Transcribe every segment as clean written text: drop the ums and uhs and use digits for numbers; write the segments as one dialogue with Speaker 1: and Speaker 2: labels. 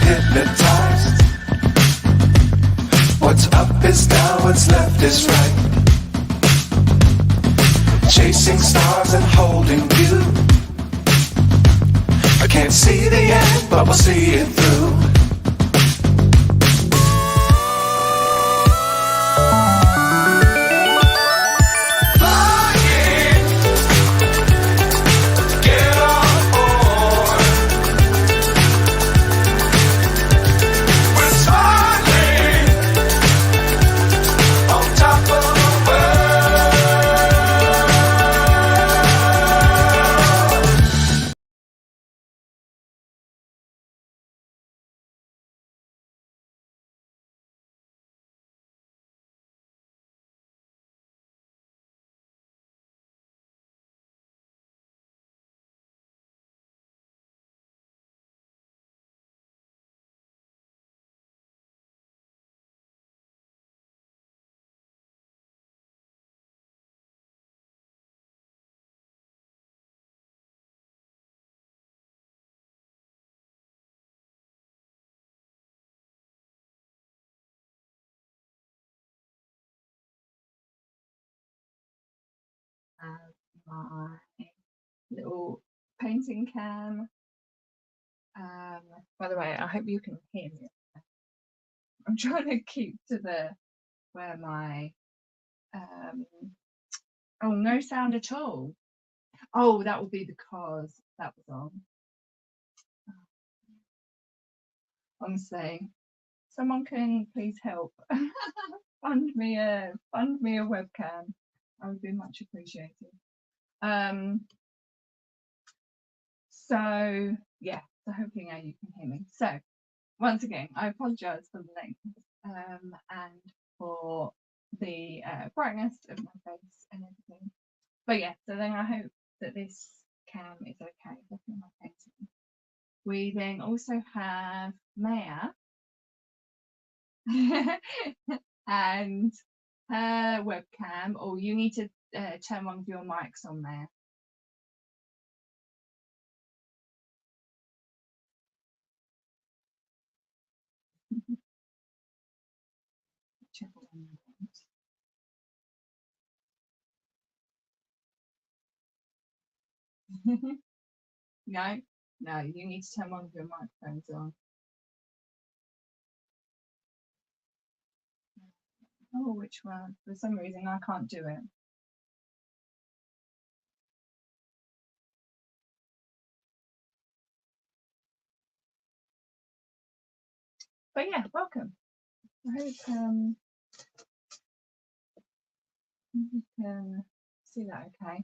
Speaker 1: hypnotized. What's up is down, what's left is right. Chasing stars and holding you. I can't see the end, but we'll see it through. My little painting cam. By the way, I hope you can hear me. I'm trying to keep to the where my oh, no sound at all. Oh, that will be because that was on. Honestly, someone can please help fund me a webcam. I would be much appreciated. So yeah, so hopefully now you can hear me. So once again, I apologise for the length and for the brightness of my face and everything. But yeah, so then I hope that this cam is okay. Looking at my painting. We then also have Maya and her webcam. Or you need to turn one of your mics on there. Whichever one you want. No, you need to turn one of your microphones on. Oh, which one? For some reason I can't do it. But yeah, welcome. I hope you can see that okay.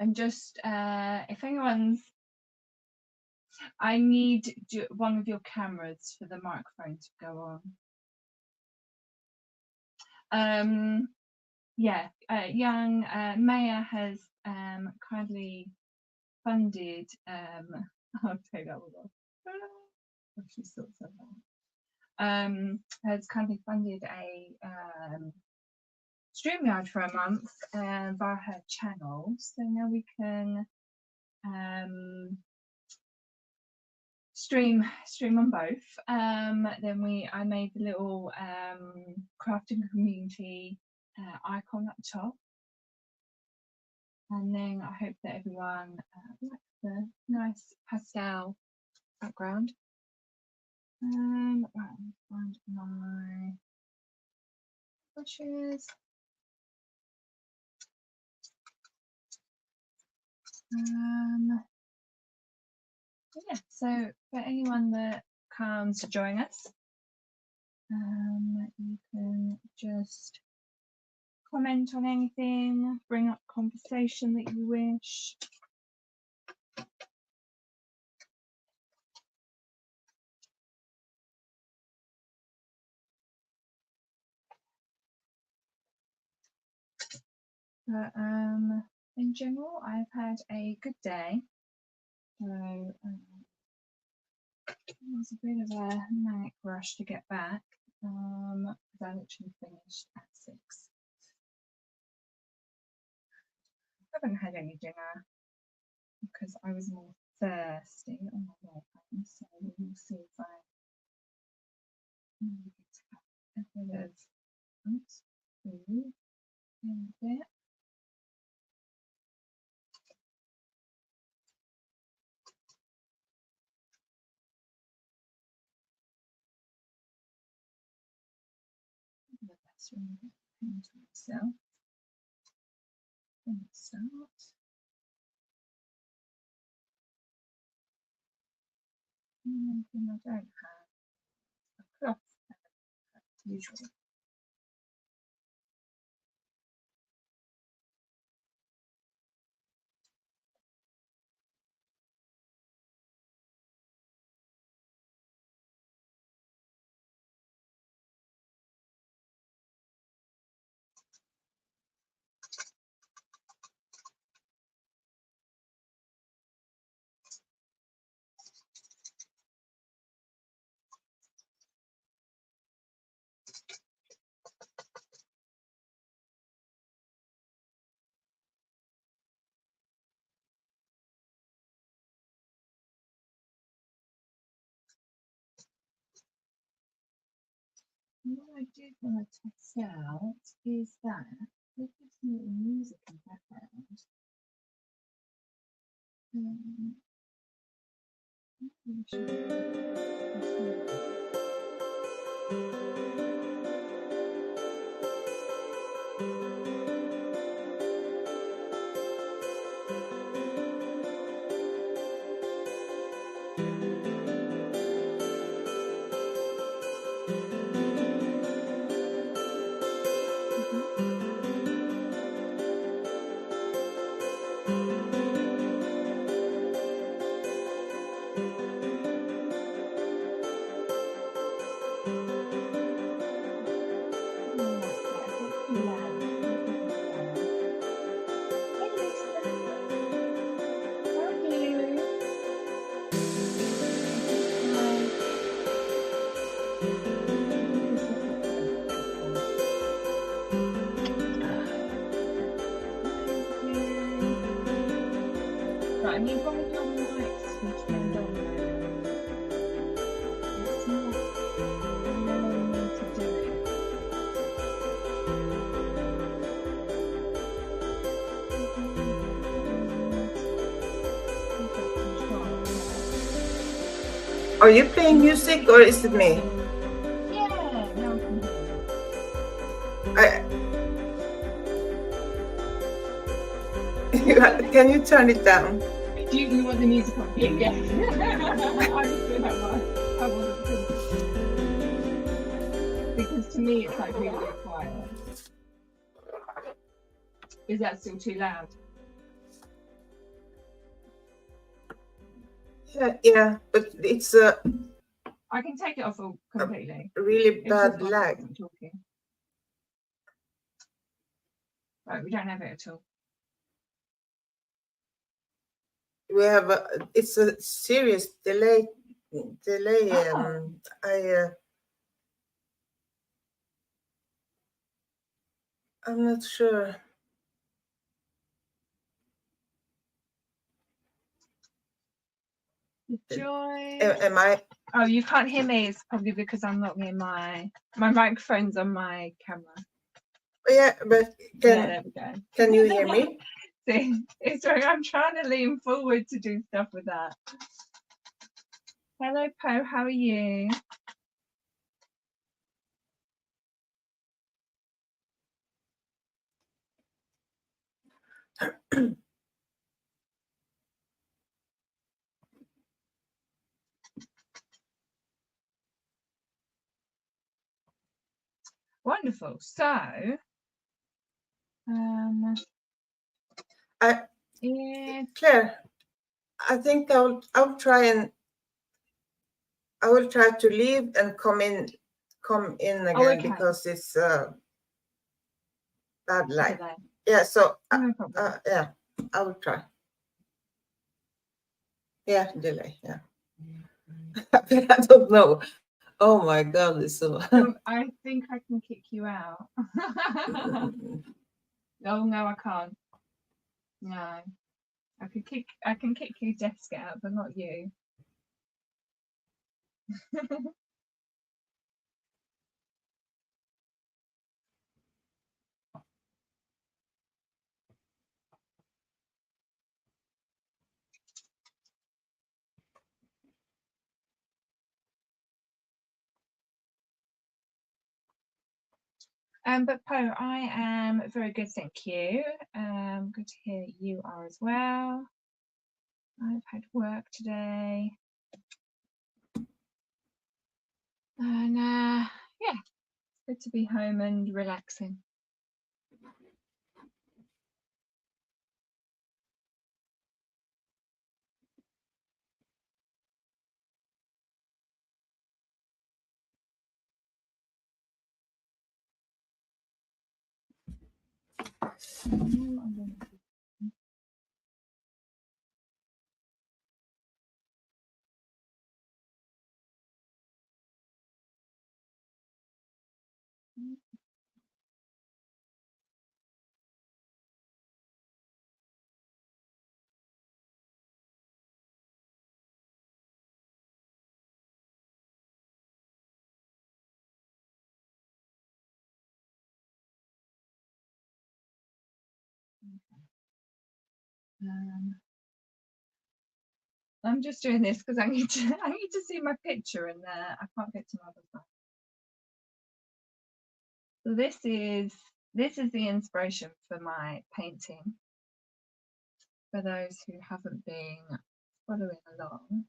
Speaker 1: And just if anyone's, I need one of your cameras for the microphone to go on. Yeah, young Maya has kindly funded. I'll take that one off. She sorts that out. Has kindly funded a StreamYard for a month via her channel, so now we can stream on both. Then I made the little crafting community icon at the top, and then I hope that everyone likes the nice pastel background. Right, find my brushes. Yeah, so for anyone that comes to join us, you can just comment on anything, bring up conversation that you wish. But in general, I've had a good day. So it was a bit of a manic rush to get back. Because I literally finished at 6. I haven't had any dinner because I was more thirsty on my way home, so we'll see if I get a bit of food in a bit. That's really into myself. And start. And I don't have a cloth usually. What I did want to test out is that with this little music in the background, I need one of your mics to be turned on now. It's not allowing me to do it.
Speaker 2: Are you playing music or is it me?
Speaker 1: Yeah, now I can hear you.
Speaker 2: Can you turn it down?
Speaker 1: Do you want the music on? Yeah. I just feel like I wasn't good. Because to me it's like really quiet. Is that still too loud?
Speaker 2: Yeah, but it's a
Speaker 1: I can take it off completely.
Speaker 2: really
Speaker 1: It's
Speaker 2: bad
Speaker 1: just my
Speaker 2: lag.
Speaker 1: husband talking. Right, we don't have it at all.
Speaker 2: We have it's a serious delay.
Speaker 1: Oh.
Speaker 2: I'm not sure.
Speaker 1: Joy.
Speaker 2: Am I?
Speaker 1: Oh, you can't hear me. It's probably because I'm not near my microphone's on my camera.
Speaker 2: Yeah, but
Speaker 1: There we go.
Speaker 2: Can you hear me?
Speaker 1: See, it's right. I'm trying to lean forward to do stuff with that. Hello, Po. How are you? Wonderful. So,
Speaker 2: Claire, I think I'll try and I will try to leave and come in again
Speaker 1: okay.
Speaker 2: because it's bad lag.
Speaker 1: Delay.
Speaker 2: Yeah, so
Speaker 1: No problem.
Speaker 2: yeah, I will try. Yeah, delay. Yeah, but I don't know. Oh my God, it's so.
Speaker 1: I think I can kick you out. Oh no, I can't. No, I can kick your desk out, but not you. But Poe, I am very good, thank you. Good to hear you are as well. I've had work today. And yeah, it's good to be home and relaxing. I'm just doing this because I need to see my picture, and I can't get to my other stuff. So this is the inspiration for my painting. For those who haven't been following along.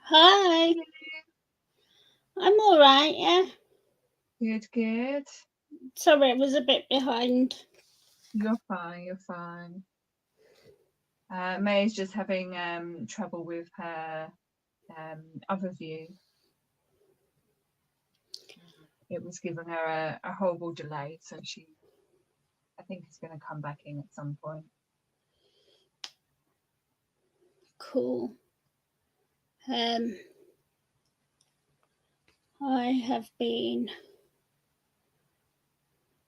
Speaker 3: Hi. I'm all right, yeah.
Speaker 1: Good, good.
Speaker 3: Sorry, I was a bit behind.
Speaker 1: You're fine, you're fine. May's just having trouble with her other view. It was giving her a horrible delay, so I think it's going to come back in at some point.
Speaker 3: Cool. I have been...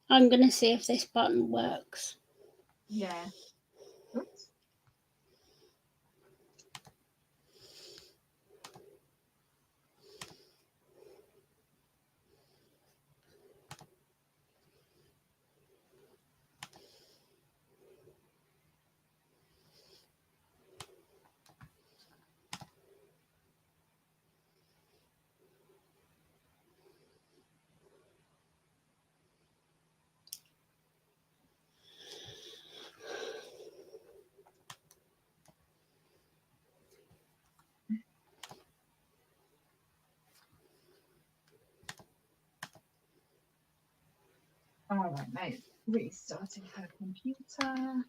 Speaker 3: I'm going to see if this button works.
Speaker 1: Yeah. Oops. Right, mate. Restarting her computer.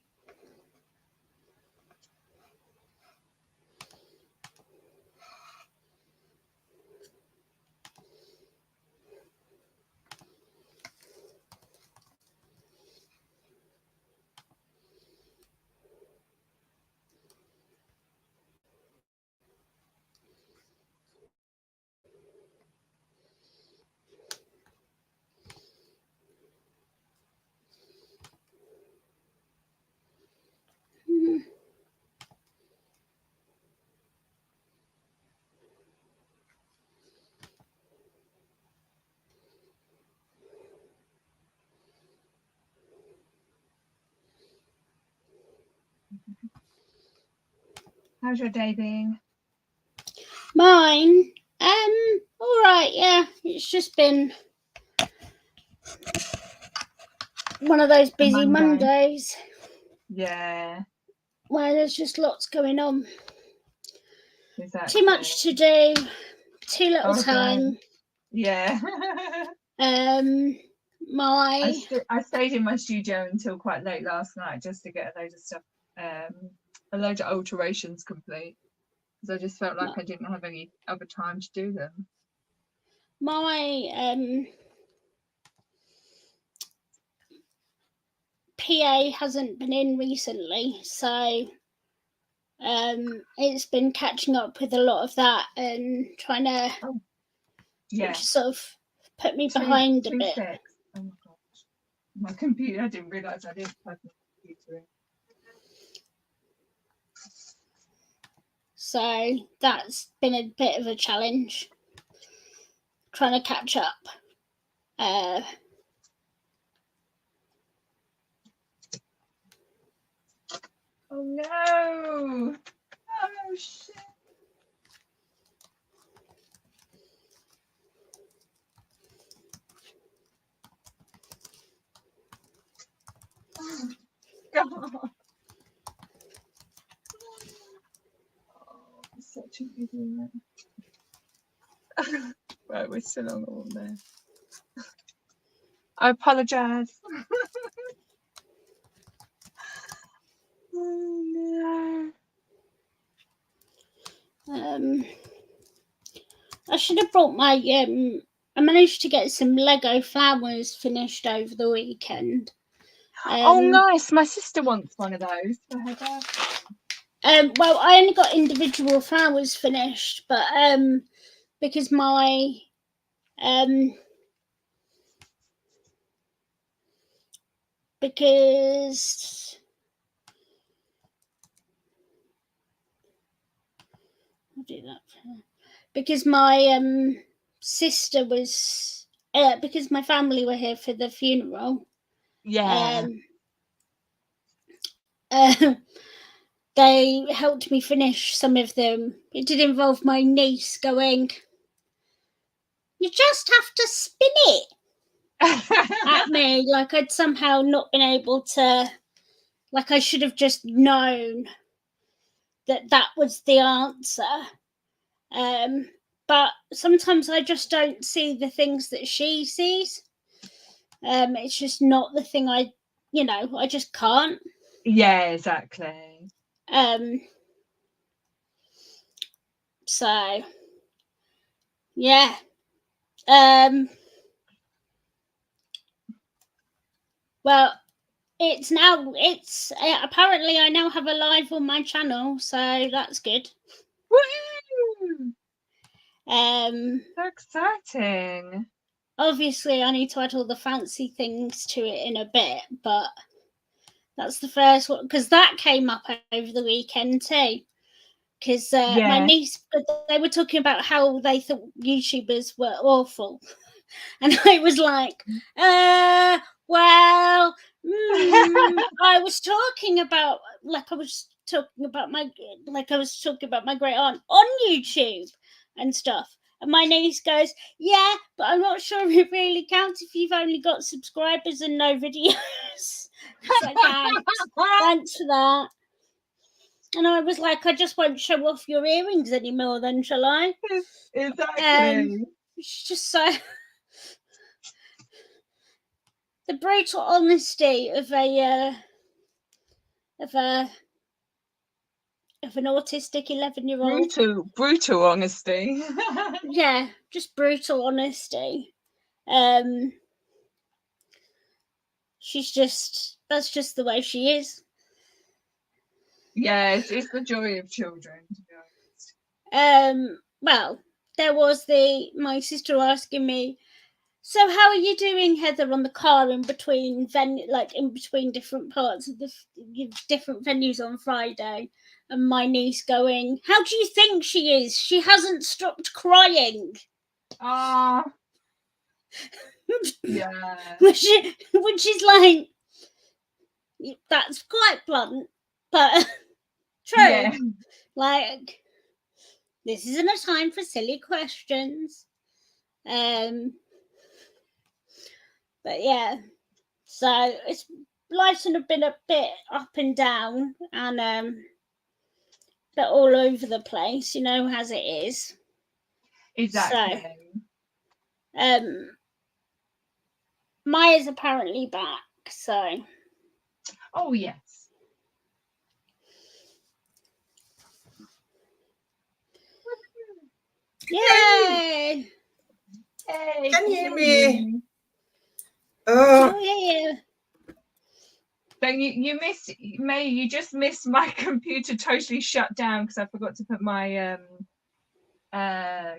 Speaker 3: Hmm.
Speaker 1: How's your day being?
Speaker 3: Mine, all right, yeah. It's just been one of those busy
Speaker 1: Monday.
Speaker 3: Mondays
Speaker 1: Yeah,
Speaker 3: where there's just lots going on.
Speaker 1: exactly.
Speaker 3: Too much to do, too little
Speaker 1: Oh,
Speaker 3: time.
Speaker 1: yeah.
Speaker 3: My
Speaker 1: I stayed in my studio until quite late last night just to get a load of stuff, a load of alterations complete, because I just felt like I didn't have any other time to do them.
Speaker 3: my PA hasn't been in recently, so it's been catching up with a lot of that and trying to
Speaker 1: Yeah.
Speaker 3: which sort of put me behind a bit.
Speaker 1: 2-6. Oh my gosh. My computer, I didn't realise I didn't plug my computer in.
Speaker 3: So that's been a bit of a challenge, trying to catch up.
Speaker 1: Oh no! Oh shit! Oh god! Oh, I'm such an idiot. Right, we're still on all there. I apologise. Oh no.
Speaker 3: I should have brought my I managed to get some Lego flowers finished over the weekend.
Speaker 1: Oh nice! My sister wants one of those for her birthday.
Speaker 3: Well, I only got individual flowers finished, but because my because I'll do that for her. Because my sister was because my family were here for the funeral.
Speaker 1: Yeah.
Speaker 3: They helped me finish some of them. It did involve my niece going, "You just have to spin it," at me, like I'd somehow not been able to, like I should have just known that was the answer. But sometimes I just don't see the things that she sees. It's just not the thing I just can't.
Speaker 1: Yeah, exactly.
Speaker 3: So yeah. Well, it's apparently I now have a live on my channel, so that's good.
Speaker 1: Woo!
Speaker 3: So
Speaker 1: exciting.
Speaker 3: Obviously I need to add all the fancy things to it in a bit, but that's the first one, because that came up over the weekend too. Because my niece, they were talking about how they thought YouTubers were awful. And I was like, well, I was talking about, I was talking about my great aunt on YouTube and stuff. And my niece goes, yeah, but I'm not sure it really counts if you've only got subscribers and no videos. Like, thanks for that. And I was like, I just won't show off your earrings anymore then, shall I?
Speaker 1: Exactly.
Speaker 3: It's just so... the brutal honesty of an autistic 11-year-old.
Speaker 1: Brutal honesty.
Speaker 3: Yeah, just brutal honesty. That's just the way she is.
Speaker 1: Yeah, it's the joy of children, to be honest.
Speaker 3: Well, there was my sister asking me, so how are you doing, Heather, on the car in between in between different parts of the different venues on Friday? And my niece going, how do you think she is? She hasn't stopped crying.
Speaker 1: Ah, yeah.
Speaker 3: which is like, that's quite blunt, but true.
Speaker 1: Yeah.
Speaker 3: Like, this isn't a time for silly questions. But yeah, so life's been a bit up and down, and bit all over the place, as it is.
Speaker 1: Exactly.
Speaker 3: So, Maya's apparently back, so.
Speaker 1: Oh yes.
Speaker 3: Yay!
Speaker 1: Hey,
Speaker 2: Can you hear me? Oh,
Speaker 3: yeah.
Speaker 1: So you missed, May, you just missed my computer totally shut down because I forgot to put my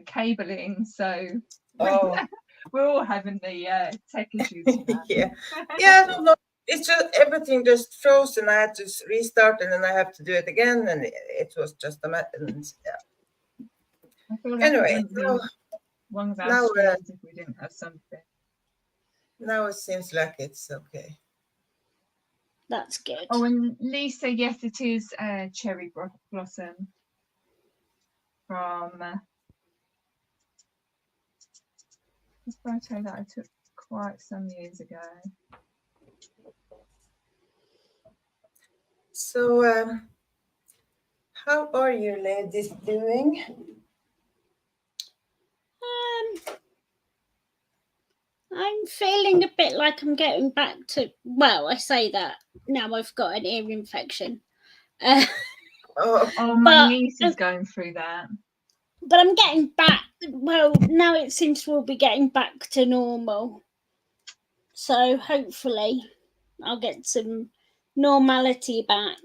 Speaker 1: cable in. So we're all having the tech issues.
Speaker 2: yeah. No, it's just everything just froze, and I had to restart, and then I have to do it again, and it was just a mess. Yeah.
Speaker 1: I feel like
Speaker 2: Anyway,
Speaker 1: one of our
Speaker 2: now,
Speaker 1: streams if we didn't have something.
Speaker 2: now it seems like it's okay.
Speaker 3: That's good.
Speaker 1: Oh, and Lisa, yes, it is Cherry Blossom from this photo that I took quite some years ago.
Speaker 2: So, how are you ladies doing?
Speaker 3: I'm feeling a bit like I'm getting back to, well, I say that now I've got an ear infection.
Speaker 1: My niece is going through that.
Speaker 3: But I'm getting back, well, now it seems we'll be getting back to normal. So hopefully I'll get some normality back.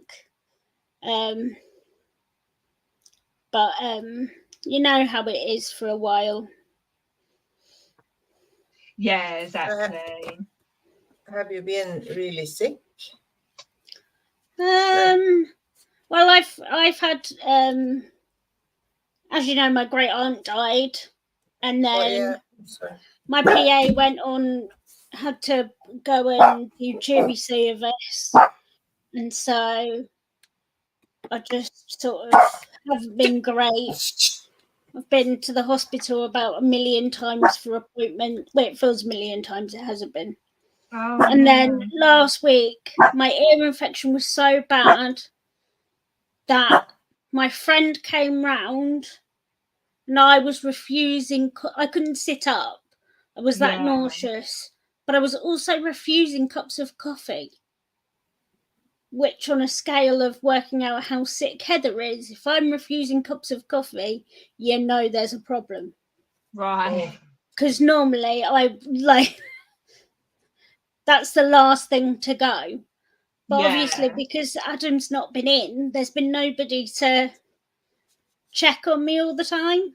Speaker 3: But you know how it is for a while.
Speaker 1: Yeah, exactly.
Speaker 2: Have you been really sick?
Speaker 3: Well, I've had as you know, my great aunt died, and then my PA had to go and do jury service, and so I just sort of haven't been great. I've been to the hospital about 1 million times for appointment. Well, it feels 1 million times. It hasn't been. And then last week, my ear infection was so bad that my friend came round and I was refusing. I couldn't sit up. I was that nauseous. But I was also refusing cups of coffee, which on a scale of working out how sick Heather is, if I'm refusing cups of coffee, there's a problem.
Speaker 1: Right.
Speaker 3: Because normally that's the last thing to go. But obviously, because Adam's not been in, there's been nobody to check on me all the time.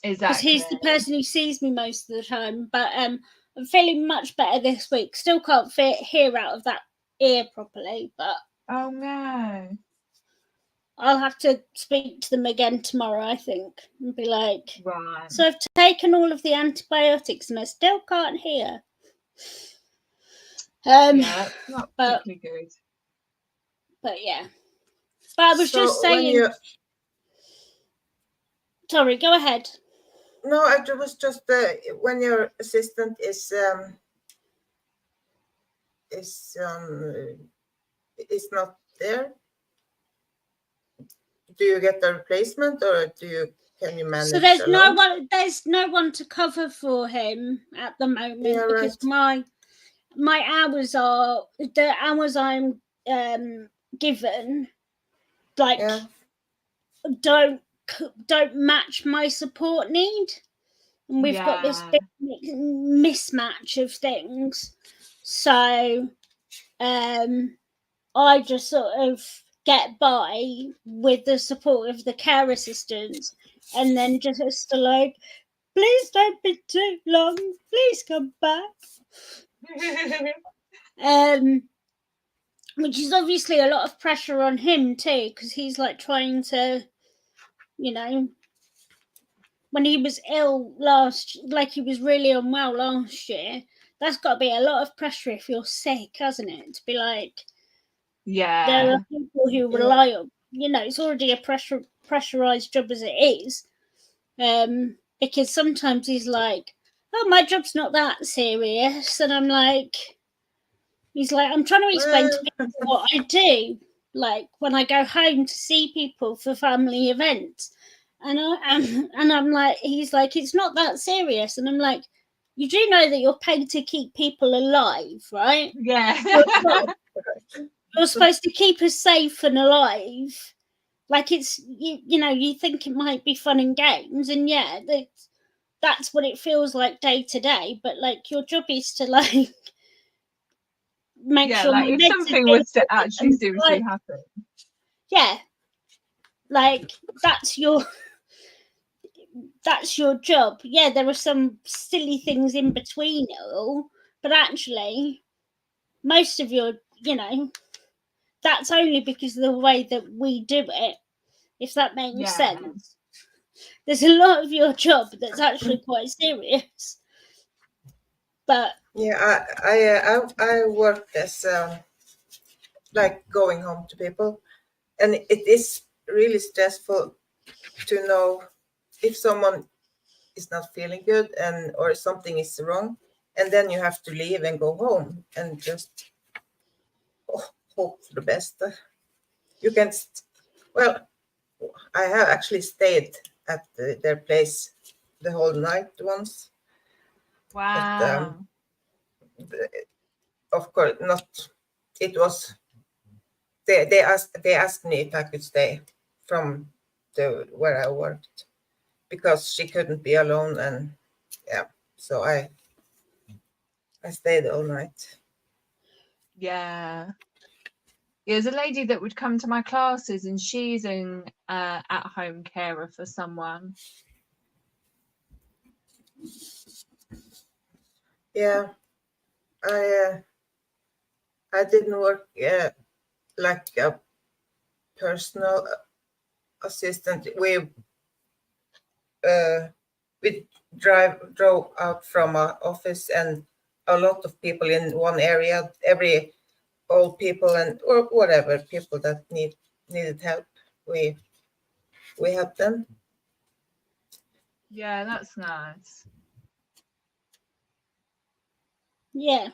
Speaker 1: Exactly.
Speaker 3: Because he's the person who sees me most of the time. But I'm feeling much better this week. Still can't hear out of that ear properly, but
Speaker 1: oh no,
Speaker 3: I'll have to speak to them again tomorrow, I think, and be like,
Speaker 1: right.
Speaker 3: So I've taken all of the antibiotics and I still can't hear.
Speaker 1: Yeah, not particularly good.
Speaker 3: But yeah. But I was just saying. Sorry, go ahead.
Speaker 2: No, it was just when your assistant is not there. Do you get a replacement, or can you manage?
Speaker 3: So there's no one to cover for him at the moment because my my hours are the hours I'm given, like
Speaker 2: Yeah.
Speaker 3: don't match my support need, and we've got this
Speaker 1: Yeah.
Speaker 3: big mismatch of things. So I just sort of get by with the support of the care assistants, and then just like, please don't be too long, please come back. Which is obviously a lot of pressure on him too, because he's like trying to, you know, when he was ill like he was really unwell last year, that's got to be a lot of pressure if you're sick, hasn't it? To be like, there
Speaker 1: Yeah.
Speaker 3: are people who rely on, you know, it's already a pressurized job as it is. Because sometimes he's like, oh, my job's not that serious, and I'm like, he's like, I'm trying to explain to people what I do, like when I go home to see people for family events, and I'm like, he's like, it's not that serious, and I'm like, you do know that you're paid to keep people alive, right?
Speaker 1: Yeah.
Speaker 3: You're supposed to keep us safe and alive. Like, it's you know, you think it might be fun and games, and yeah, that's what it feels like day to day. But like, your job is to like make
Speaker 1: Yeah,
Speaker 3: sure
Speaker 1: like
Speaker 3: my
Speaker 1: if
Speaker 3: meds are
Speaker 1: something was to
Speaker 3: good
Speaker 1: actually
Speaker 3: and,
Speaker 1: seriously
Speaker 3: like,
Speaker 1: happen.
Speaker 3: yeah, like that's your job. Yeah, there are some silly things in between it all, but actually, most of your, you know, that's only because of the way that we do it. If that makes
Speaker 1: Yeah.
Speaker 3: sense. There's a lot of your job that's actually quite serious. But
Speaker 2: Yeah, I work as like going home to people, and it is really stressful to know if someone is not feeling good and or something is wrong, and then you have to leave and go home and just hope for the best. You can, well, I have actually stayed at their place the whole night once, but
Speaker 1: Wow.
Speaker 2: of course not. It was they asked me if I could stay from the where I worked because she couldn't be alone, and yeah, so I stayed all night.
Speaker 1: Yeah. There's a lady that would come to my classes, and she's an at-home carer for someone.
Speaker 2: Yeah, I didn't work like a personal assistant. We drove out from our office, and a lot of people in one area, every old people and or whatever people that needed help, we helped them.
Speaker 1: Yeah, that's nice.
Speaker 3: yeah.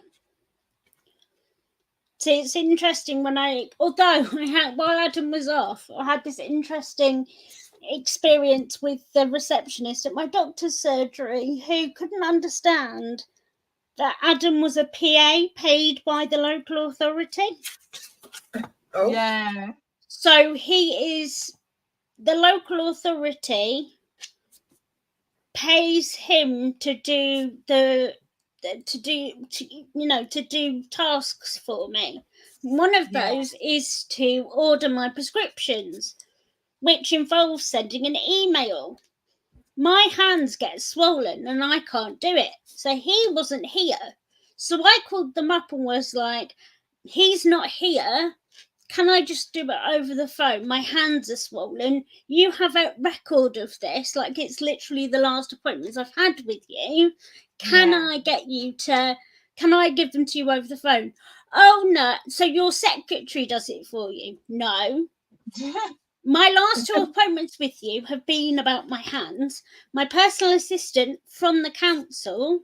Speaker 3: So it's interesting when although I had, while Adam was off, I had this interesting experience with the receptionist at my doctor's surgery who couldn't understand that Adam was a PA paid by the local authority.
Speaker 2: Oh,
Speaker 1: Yeah.
Speaker 3: So the local authority pays him to do tasks for me. One of
Speaker 1: Yeah.
Speaker 3: those is to order my prescriptions, which involves sending an email. My hands get swollen and I can't do it. So he wasn't here. So I called them up and was like, he's not here. Can I just do it over the phone? My hands are swollen. You have a record of this. Like, it's literally the last appointments I've had with you. Can
Speaker 1: Yeah.
Speaker 3: I give them to you over the phone? Oh, no. So your secretary does it for you? No. My last 2 appointments with you have been about my hands. My personal assistant from the council,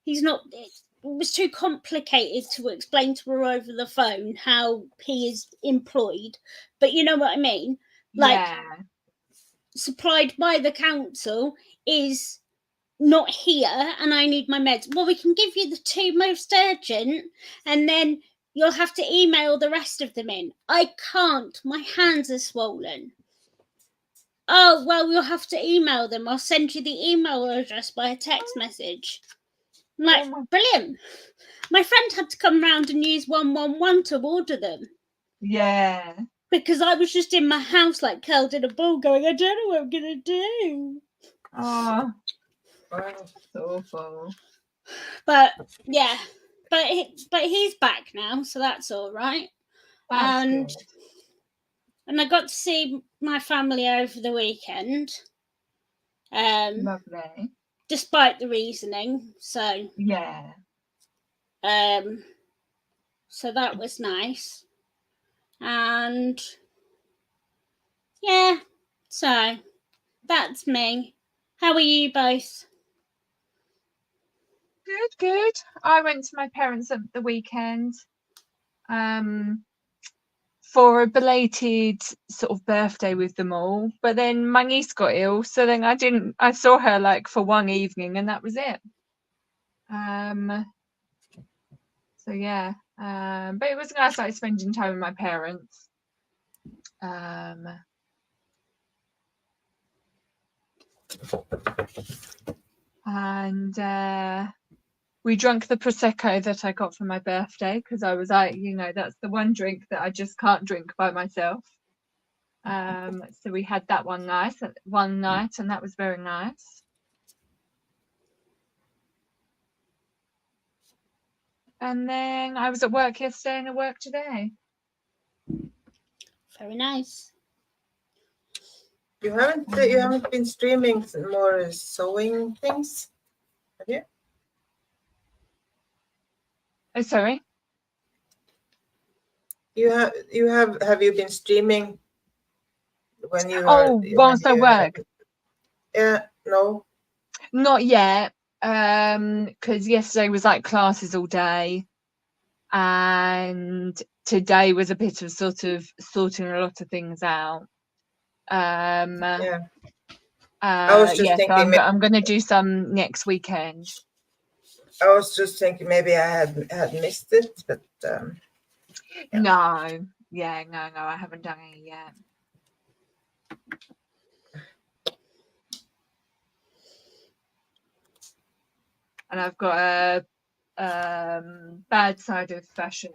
Speaker 3: it was too complicated to explain to her over the phone how he is employed. But you know what I mean? Like,
Speaker 1: Yeah.
Speaker 3: supplied by the council is not here and I need my meds. Well, we can give you the 2 most urgent and then you'll have to email the rest of them in. I can't. My hands are swollen. Oh, well, you'll have to email them. I'll send you the email address by a text message. I'm like,
Speaker 1: Oh my-
Speaker 3: brilliant. My friend had to come round and use 111 to order them.
Speaker 1: Yeah.
Speaker 3: Because I was just in my house like curled in a ball going, I don't know what I'm going to do.
Speaker 1: Oh,
Speaker 2: Wow.
Speaker 1: it's awful.
Speaker 3: But, yeah. But he's back now, so that's all right.
Speaker 1: That's
Speaker 3: and
Speaker 1: good.
Speaker 3: and I got to see my family over the weekend.
Speaker 1: Lovely.
Speaker 3: Despite the reasoning. So
Speaker 1: Yeah.
Speaker 3: so that was nice. And yeah, so that's me. How are you both?
Speaker 1: Good, good. I went to my parents at the weekend for a belated sort of birthday with them all. But then my niece got ill, so then I saw her like for one evening and that was it. So yeah. But it was nice like spending time with my parents. And we drank the prosecco that I got for my birthday because I was like, that's the one drink that I just can't drink by myself. So we had that one night, and that was very nice. And then I was at work yesterday and at work today.
Speaker 3: Very nice.
Speaker 2: You haven't been streaming more sewing things, have you?
Speaker 1: Oh, sorry.
Speaker 2: Have you been streaming when you
Speaker 1: whilst I work?
Speaker 2: Yeah, no.
Speaker 1: Not yet. Because yesterday was like classes all day, and today was a bit of sort of sorting a lot of things out.
Speaker 2: Yeah. I was just thinking.
Speaker 1: So I'm going to do some next weekend.
Speaker 2: I was just thinking maybe I had missed it, but yeah.
Speaker 1: No, I haven't done any yet. And I've got a bad side of fashion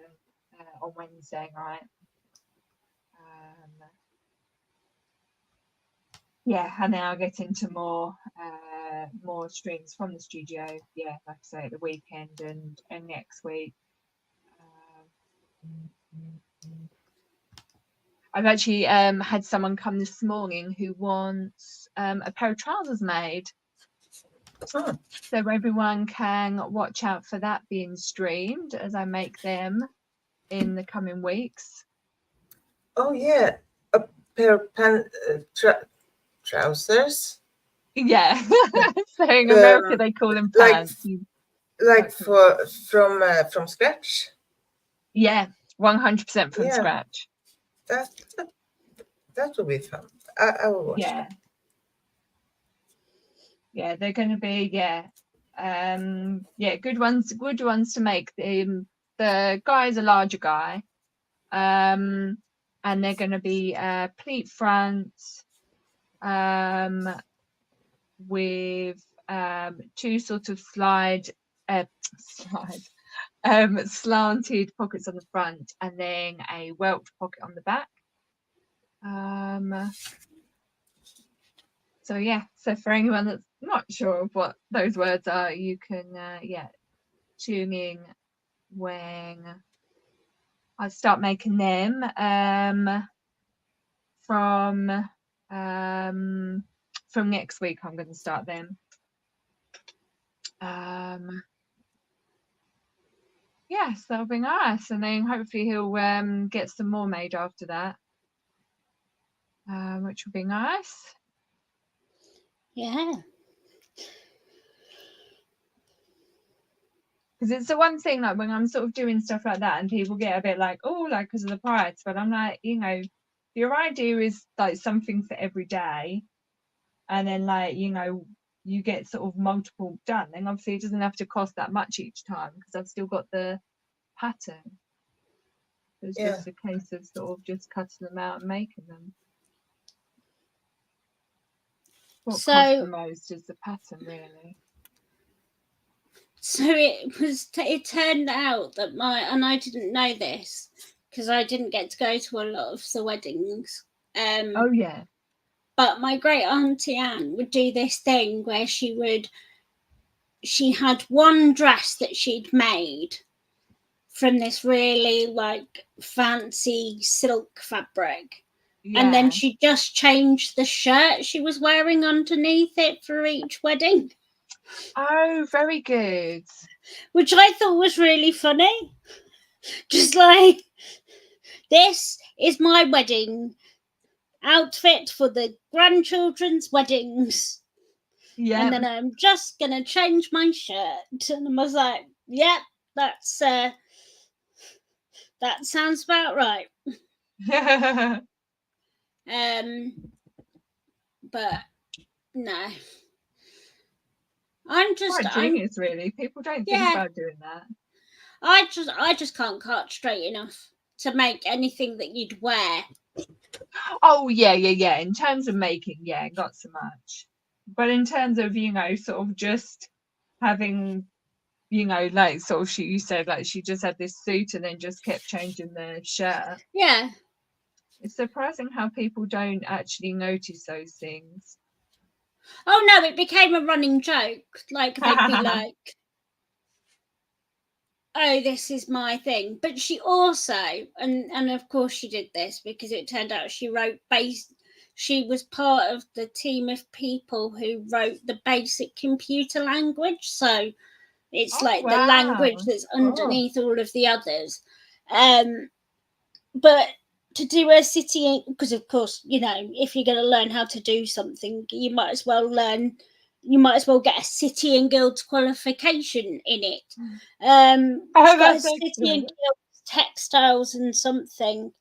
Speaker 1: on Wednesday night. And then I'll get into more streams from the studio. Yeah, like I say, at the weekend and next week. I've actually had someone come this morning who wants a pair of trousers made.
Speaker 2: Oh.
Speaker 1: So everyone can watch out for that being streamed as I make them in the coming weeks.
Speaker 2: Oh yeah, a pair of trousers.
Speaker 1: Yeah, so in America they call them pants.
Speaker 2: From scratch.
Speaker 1: Yeah, 100% from scratch.
Speaker 2: That will be fun. I will watch that.
Speaker 1: Yeah, they're going to be good ones to make. The guy's a larger guy, and they're going to be pleat fronts, with two sort of slanted pockets on the front, and then a whelked pocket on the back. So for anyone that's not sure of what those words are, you can tune in when I start making them from next week. I'm going to start them. Yes, that'll be nice, and then hopefully he'll get some more made after that, which will be nice.
Speaker 3: Yeah.
Speaker 1: Because it's the one thing, like when I'm sort of doing stuff like that and people get a bit like, oh, like because of the price, but I'm like, your idea is like something for every day, and then like you get sort of multiple done, then obviously it doesn't have to cost that much each time because I've still got the pattern. It's
Speaker 2: Yeah.
Speaker 1: just a case of sort of just cutting them out and making them. What costs the
Speaker 3: So
Speaker 1: most is the pattern, really.
Speaker 3: so it turned out that and I didn't know this because I didn't get to go to a lot of the weddings.
Speaker 1: Oh yeah.
Speaker 3: But my great auntie Anne would do this thing where she had one dress that she'd made from this really like fancy silk fabric.
Speaker 1: Yeah.
Speaker 3: And then she just changed the shirt she was wearing underneath it for each wedding.
Speaker 1: Oh, very good.
Speaker 3: Which I thought was really funny. Just like, this is my wedding outfit for the grandchildren's weddings.
Speaker 1: Yeah.
Speaker 3: And then I'm just going to change my shirt. And I was like, yep, that sounds about right. But no. I'm
Speaker 1: genius, really. People don't think about doing that.
Speaker 3: I just can't cut straight enough to make anything that you'd wear.
Speaker 1: Oh yeah. In terms of making, yeah, not so much. But in terms of, sort of just having, like sort of you said, like she just had this suit and then just kept changing the shirt.
Speaker 3: Yeah.
Speaker 1: It's surprising how people don't actually notice those things.
Speaker 3: Oh no, it became a running joke. Like they'd be like, oh, this is my thing. But she also, and of course she did this because it turned out she was part of the team of people who wrote the basic computer language. So it's the language that's underneath all of the others. But to do a city, because of course, if you're going to learn how to do something, you might as well get a City and Guilds qualification in it. She's got a City and Guilds textiles and something.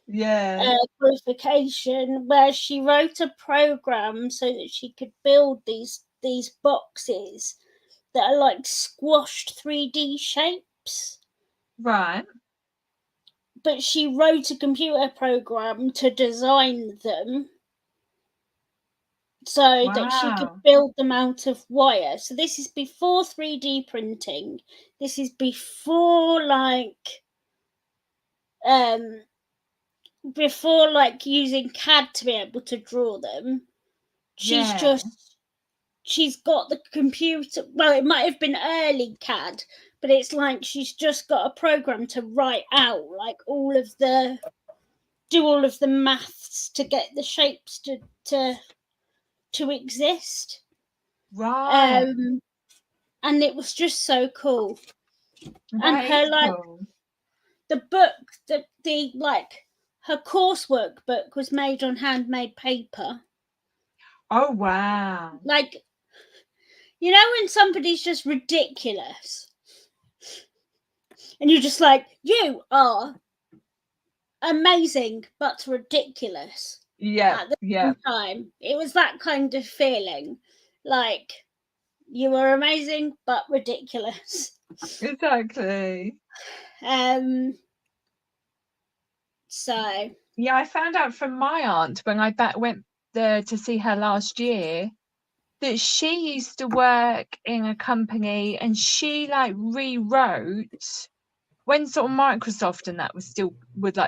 Speaker 1: Yeah.
Speaker 3: Qualification where she wrote a program so that she could build these boxes that are like squashed 3D shapes.
Speaker 1: Right.
Speaker 3: But she wrote a computer program to design them so that she could build them out of wire. So this is before 3D printing. This is before using CAD to be able to draw them. She's got the computer. Well, it might have been early CAD, but it's like she's just got a program to write out like all of the maths to get the shapes to exist.
Speaker 1: Right.
Speaker 3: And it was just so cool.
Speaker 1: That
Speaker 3: and her
Speaker 1: cool.
Speaker 3: The book, her coursework book was made on handmade paper.
Speaker 1: Oh wow.
Speaker 3: Like, when somebody's just ridiculous and you're just like, you are amazing but ridiculous.
Speaker 1: Yeah.
Speaker 3: At the same time, it was that kind of feeling, like you were amazing but ridiculous.
Speaker 1: Exactly.
Speaker 3: So
Speaker 1: yeah, I found out from my aunt when I went there to see her last year that she used to work in a company and she like rewrote when sort of Microsoft and that was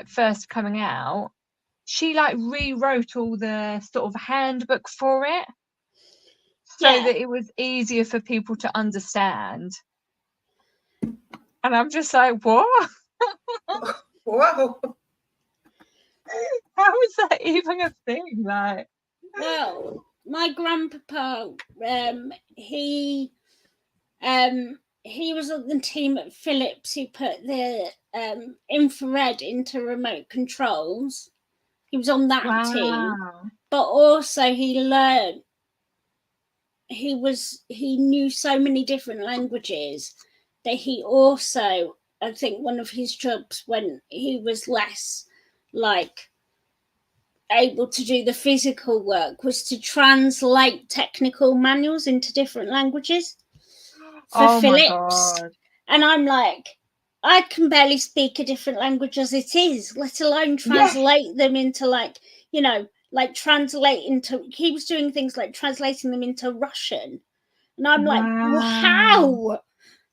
Speaker 1: first coming out. She like rewrote all the sort of handbook for it so that it was easier for people to understand. And I'm just like, what?
Speaker 2: Wow.
Speaker 1: How is that even a thing? Like,
Speaker 3: well, my grandpapa, he was on the team at Philips who put the infrared into remote controls. He was on that team, but also he learned. He knew so many different languages that he also, I think one of his jobs when he was less like able to do the physical work was to translate technical manuals into different languages for
Speaker 1: Oh my
Speaker 3: Philips.
Speaker 1: God.
Speaker 3: And I'm like, I can barely speak a different language as it is, let alone translate them into like, you know, like translate into, he was doing things like translating them into Russian. And I'm like, well, how?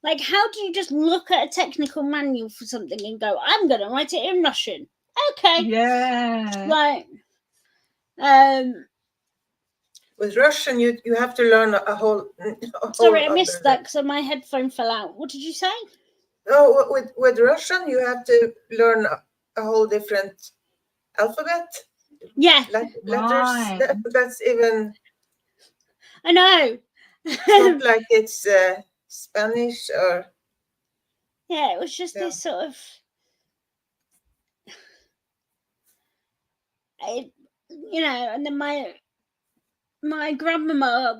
Speaker 3: Like, how do you just look at a technical manual for something and go, I'm going to write it in Russian? Okay.
Speaker 1: Yeah.
Speaker 3: Like,
Speaker 2: With Russian, you have to learn a whole.
Speaker 3: sorry, I missed that because my headphone fell out. What did you say?
Speaker 2: No, with Russian, you have to learn a whole different alphabet.
Speaker 3: Yeah.
Speaker 2: Letters.
Speaker 1: Right.
Speaker 2: That's even.
Speaker 3: I know.
Speaker 2: It's not like it's Spanish or.
Speaker 3: Yeah, it was just this sort of. You know, and then my grandmama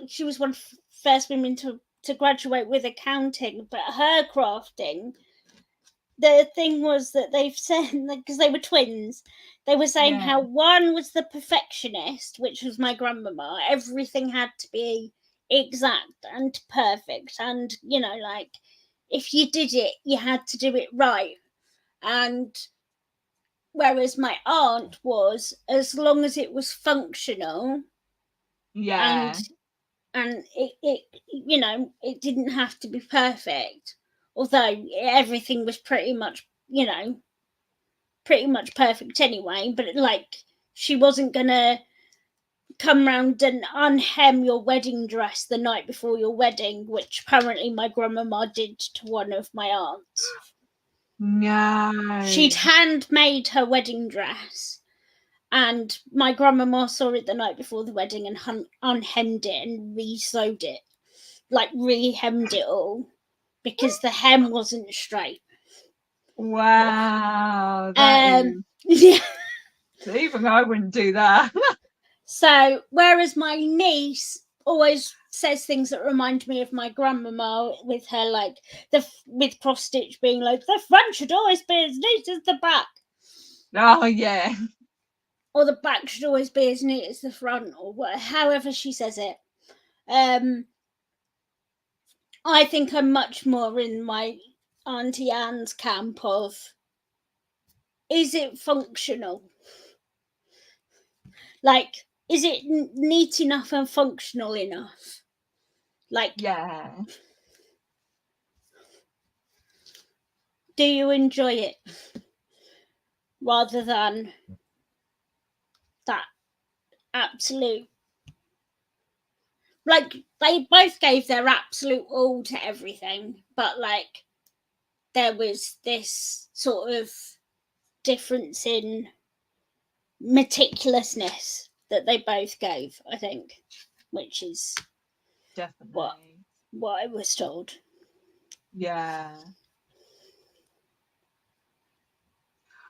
Speaker 3: she was one of the first women to graduate with accounting, but her crafting, the thing was that they've said, because they were twins, they were saying how one was the perfectionist, which was my grandmama. Everything had to be exact and perfect, and you know, like if you did it, you had to do it right. And whereas my aunt was, as long as it was functional,
Speaker 1: Yeah.
Speaker 3: and it you know, it didn't have to be perfect, although everything was pretty much, you know, pretty much perfect anyway. But like, she wasn't gonna come round and unhem your wedding dress the night before your wedding, which apparently my grandmama did to one of my aunts.
Speaker 1: No.
Speaker 3: She'd handmade her wedding dress, and my grandmama saw it the night before the wedding and unhemmed it and re-sewed it, like re-hemmed it all, because the hem wasn't straight.
Speaker 1: Wow. That is...
Speaker 3: Yeah.
Speaker 1: Even I wouldn't do that.
Speaker 3: So, whereas my niece always says things that remind me of my grandmama, with her like with cross stitch being like, the front should always be as neat as the back.
Speaker 1: Oh yeah.
Speaker 3: Or the back should always be as neat as the front, or however she says it. I think I'm much more in my Auntie Anne's camp of, is it functional? Like, is it neat enough and functional enough? Like,
Speaker 1: Yeah.
Speaker 3: do you enjoy it? Rather than that absolute, like, they both gave their absolute all to everything, but like there was this sort of difference in meticulousness that they both gave, I think, which is
Speaker 1: Definitely.
Speaker 3: what I was told.
Speaker 1: Yeah.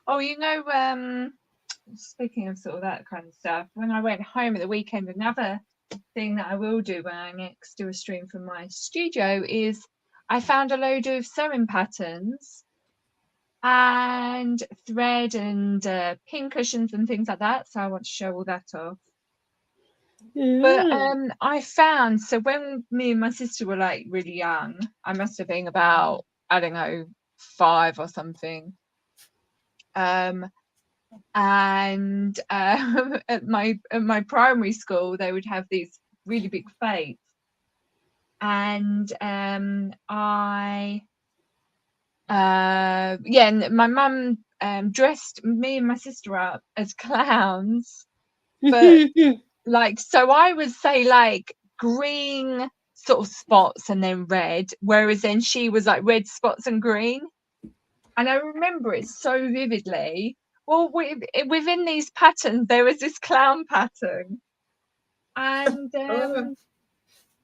Speaker 1: Oh, you know, speaking of sort of that kind of stuff, when I went home at the weekend, another thing that I will do when I next do a stream from my studio is I found a load of sewing patterns and thread and pin cushions and things like that. So I want to show all that off. But I found, so when me and my sister were like really young, I must have been about, I don't know, 5 or something. And at my primary school, they would have these really big fetes, and and my mum dressed me and my sister up as clowns, but like, so I would say like green sort of spots and then red, whereas then she was like red spots and green. And I remember it so vividly. Well, within these patterns, there was this clown pattern. And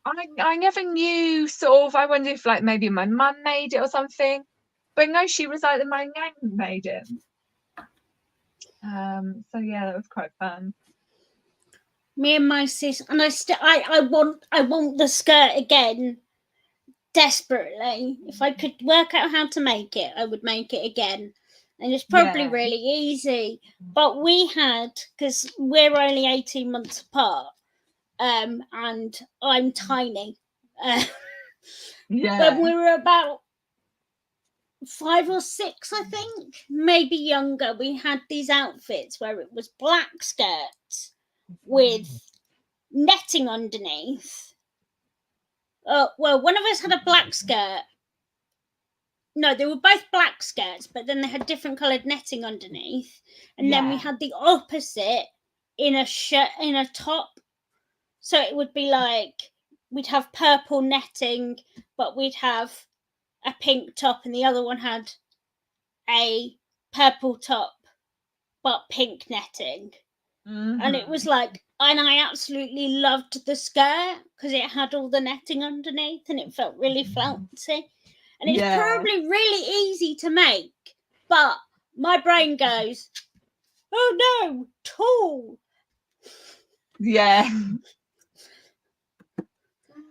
Speaker 1: I never knew, sort of, I wonder if like maybe my mum made it or something. But no, she was like, my nan made it. So yeah, that was quite fun.
Speaker 3: Me and my sis, and I want the skirt again desperately. If I could work out how to make it, I would make it again. and it's probably
Speaker 1: Yeah.
Speaker 3: really easy. But we had, because we're only 18 months apart, and I'm tiny.
Speaker 1: Yeah.
Speaker 3: When we were about 5 or 6, I think, maybe younger, we had these outfits where it was black skirts with netting underneath. Well, one of us had a black skirt. No, they were both black skirts, but then they had different coloured netting underneath. And then we
Speaker 1: Yeah.
Speaker 3: had the opposite in a shirt, in a top. So it would be like we'd have purple netting, but we'd have a pink top, and the other one had a purple top but pink netting. And it was like, and I absolutely loved the skirt because it had all the netting underneath and it felt really flouncy. And it's probably really easy to make, but my brain goes, oh no, tall.
Speaker 1: Yeah.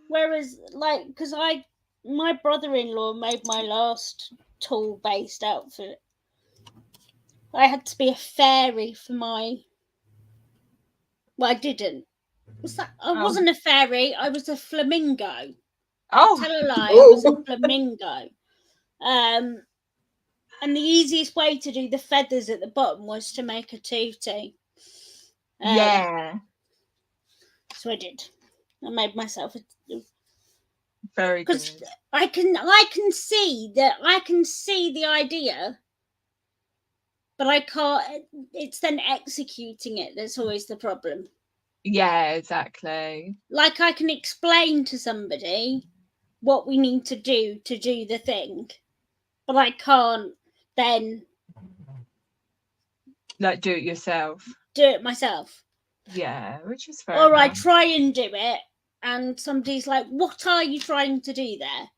Speaker 3: Whereas, like, because my brother-in-law made my last tall-based outfit. I had to be a fairy for my. Well, I didn't. I wasn't a fairy. I was a flamingo.
Speaker 1: Oh.
Speaker 3: Tell a lie. I was a flamingo. And the easiest way to do the feathers at the bottom was to make a tutu.
Speaker 1: Yeah.
Speaker 3: So I did. I made myself a.
Speaker 1: Very good.
Speaker 3: Because I can see the idea, but I can't. It's then executing it that's always the problem.
Speaker 1: Yeah, exactly.
Speaker 3: Like, I can explain to somebody what we need to do the thing, but I can't then
Speaker 1: Like, do it yourself.
Speaker 3: do it myself.
Speaker 1: Yeah, which is fair
Speaker 3: Or I
Speaker 1: enough.
Speaker 3: try and do it, and somebody's like, what are you trying to do there?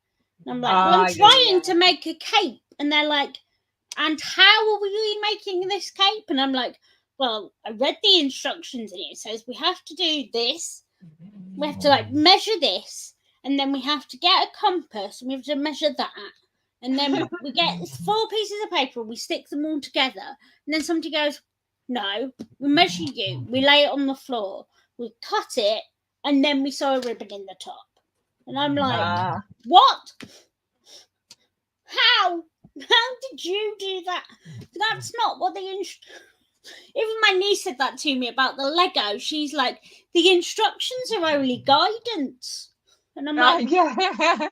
Speaker 3: And I'm like, well, I'm trying to make a cape. And they're like, and how are we making this cape? And I'm like, well, I read the instructions and it says we have to do this. We have to like measure this, and then we have to get a compass and we have to measure that. And then we get 4 pieces of paper and we stick them all together. And then somebody goes, no, we measure you. We lay it on the floor. We cut it, and then we sew a ribbon in the top. And I'm like, what? How? How did you do that? That's not what even my niece said that to me about the Lego. She's like, the instructions are only guidance. And I'm like,
Speaker 1: yeah.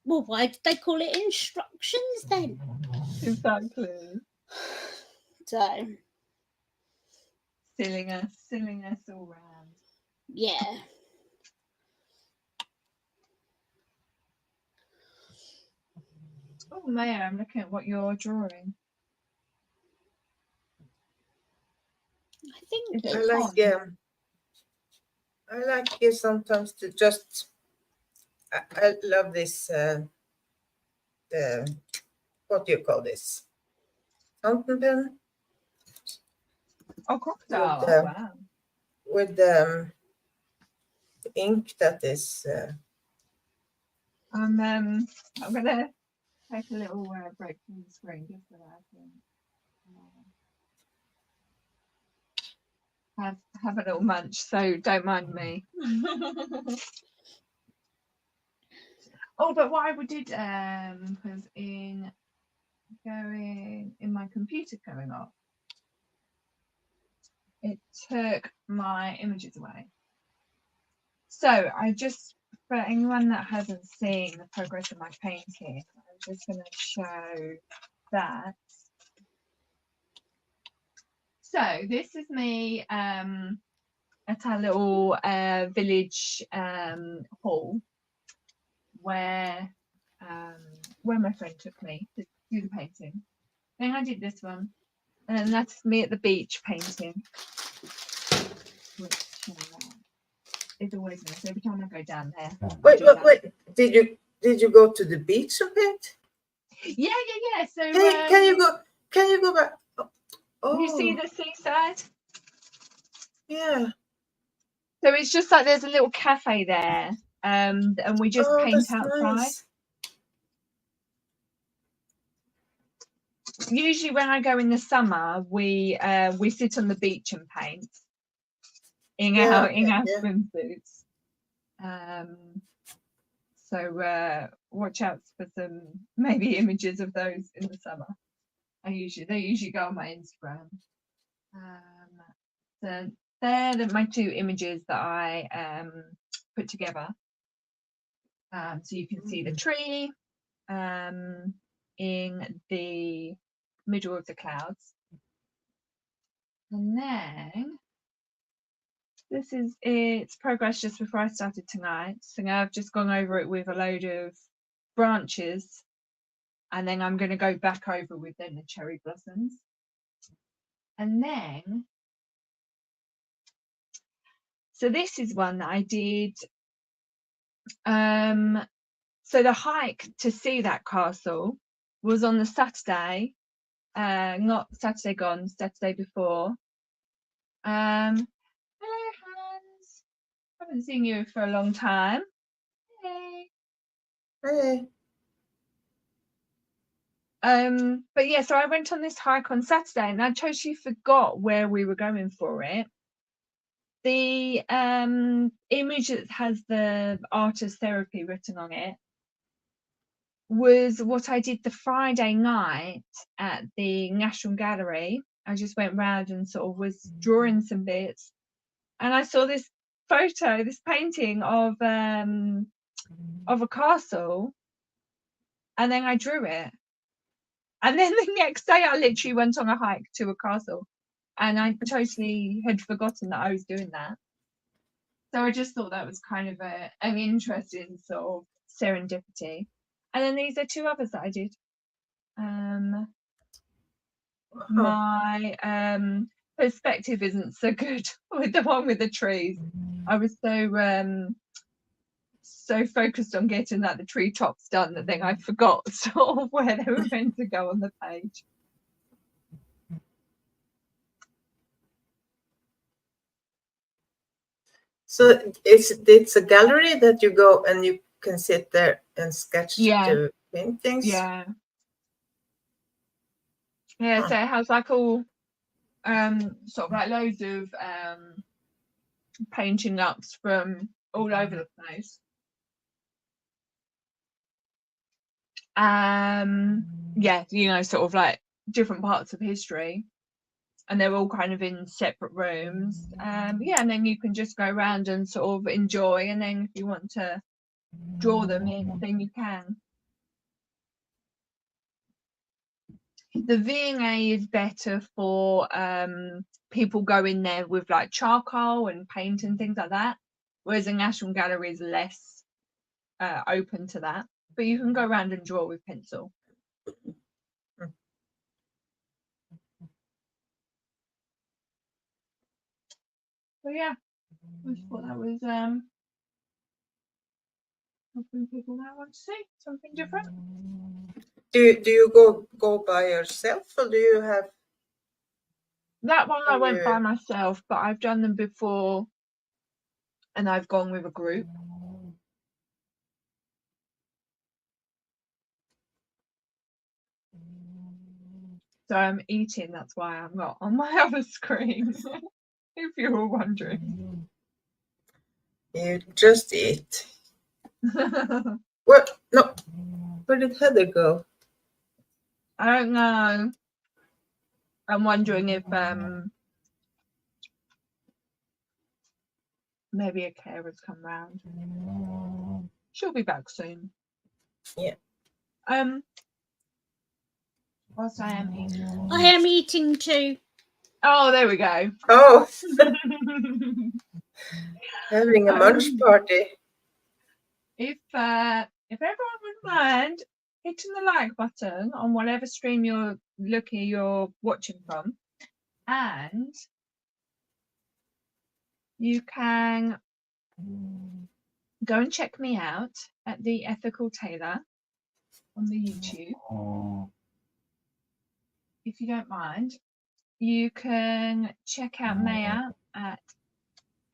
Speaker 3: well, why did they call it instructions then?
Speaker 1: Exactly.
Speaker 3: So,
Speaker 1: Silling us all round.
Speaker 3: yeah.
Speaker 1: Oh, Maya, I'm looking at what you're drawing.
Speaker 3: I think
Speaker 2: I like sometimes to just. I love this. The what do you call this? Fountain pen.
Speaker 1: Oh, crocodile!
Speaker 2: With,
Speaker 1: Wow.
Speaker 2: With the ink that is.
Speaker 1: I'm gonna take a little break from the screen just so that I can have a little munch. So don't mind me. Oh, but what I did was in my computer going off, it took my images away. So I just, for anyone that hasn't seen the progress of my painting, I'm just going to show that. So this is me at our little village hall where my friend took me to do the painting. Then I did this one, and then that's me at the beach painting, which is always nice. Every time I go down there.
Speaker 2: Wait! Did you go to the beach and paint?
Speaker 1: Yeah. So
Speaker 2: can you go back? Oh,
Speaker 1: you see the seaside?
Speaker 2: Yeah.
Speaker 1: So it's just like there's a little cafe there, and we just paint outside.
Speaker 2: Nice.
Speaker 1: usually when I go in the summer, we sit on the beach and paint in our swimsuits. So watch out for some maybe images of those in the summer. They usually go on my Instagram. So they're my two images that I put together. So you can see the tree in the middle of the clouds. And then it's progress just before I started tonight. So now I've just gone over it with a load of branches, and then I'm going to go back over with then the cherry blossoms. And then, so this is one that I did. So the hike to see that castle was on the Saturday, not Saturday gone, Saturday before. Hello, Hans. Haven't seen you for a long time. Hey.
Speaker 2: Hey.
Speaker 1: But yeah, so I went on this hike on Saturday, and I totally forgot where we were going for it. The image that has the artist therapy written on it was what I did the Friday night at the National Gallery. I just went round and sort of was drawing some bits, and I saw this photo, this painting of a castle, and then I drew it. And then the next day I literally went on a hike to a castle, and I totally had forgotten that I was doing that. So I just thought that was kind of an interesting sort of serendipity. And then these are two others that I did. My perspective isn't so good with the one with the trees. I was so focused on getting the treetops done that then I forgot sort of where they were meant to go on the page.
Speaker 2: So it's a gallery that you go and you can sit there and sketch the paintings.
Speaker 1: Yeah. So it has like all sort of like loads of painting ups from all over the place. Yeah, you know, sort of like different parts of history, and they're all kind of in separate rooms. Yeah, and then you can just go around and sort of enjoy, and then if you want to draw them in, then you can. The V&A is better for people going there with like charcoal and paint and things like that, whereas the National Gallery is less open to that, but you can go around and draw with pencil. So yeah, I just thought that was something people might want to see, something different.
Speaker 2: Do you go by yourself, or do you have?
Speaker 1: That one I went by myself, but I've done them before, and I've gone with a group. So I'm eating, that's why I'm not on my other screen, if you were wondering.
Speaker 2: You just eat. What? No. Where did Heather go?
Speaker 1: I don't know. I'm wondering if maybe a carer's come round. She'll be back soon.
Speaker 2: Yeah.
Speaker 1: Whilst I am eating.
Speaker 3: I am eating too.
Speaker 1: Oh, there we go.
Speaker 2: Oh, having a munch party.
Speaker 1: If everyone wouldn't mind hitting the like button on whatever stream you're watching from, and you can go and check me out at The Ethical Tailor on the YouTube. If you don't mind, you can check out Maya at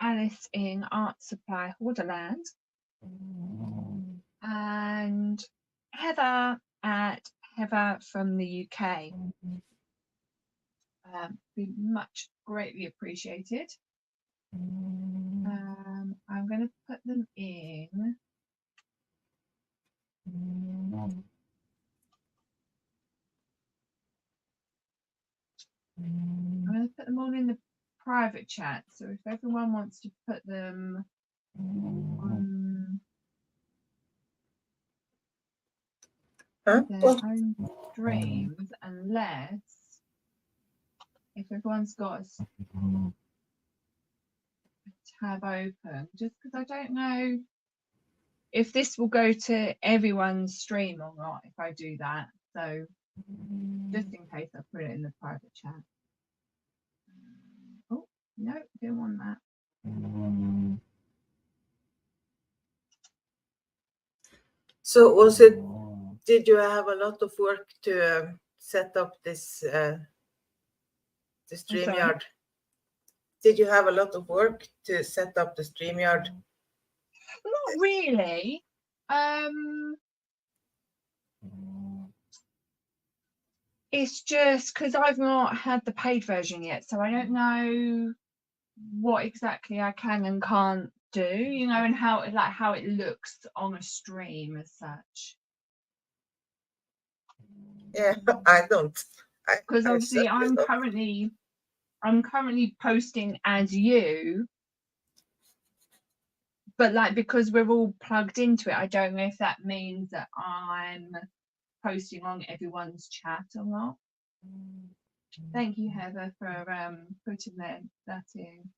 Speaker 1: Alice in Art Supply Borderland, and Heather at Heather from the UK. Be much greatly appreciated. I'm going to put them in. I'm going to put them all in the private chat. So if everyone wants to put them on their own streams, unless if everyone's got a tab open, just because I don't know if this will go to everyone's stream or not if I do that. So just in case I put it in the private chat. Oh, no, didn't want that.
Speaker 2: So did you have a lot of work to set up this the StreamYard? Did you have a lot of work to set up the StreamYard?
Speaker 1: Not really. It's just because I've not had the paid version yet, so I don't know what exactly I can and can't do, you know, and how it looks on a stream as such.
Speaker 2: Yeah, I don't.
Speaker 1: Because obviously I'm currently posting as you, but like because we're all plugged into it, I don't know if that means that I'm posting on everyone's chat or not. Thank you, Heather, for putting that in.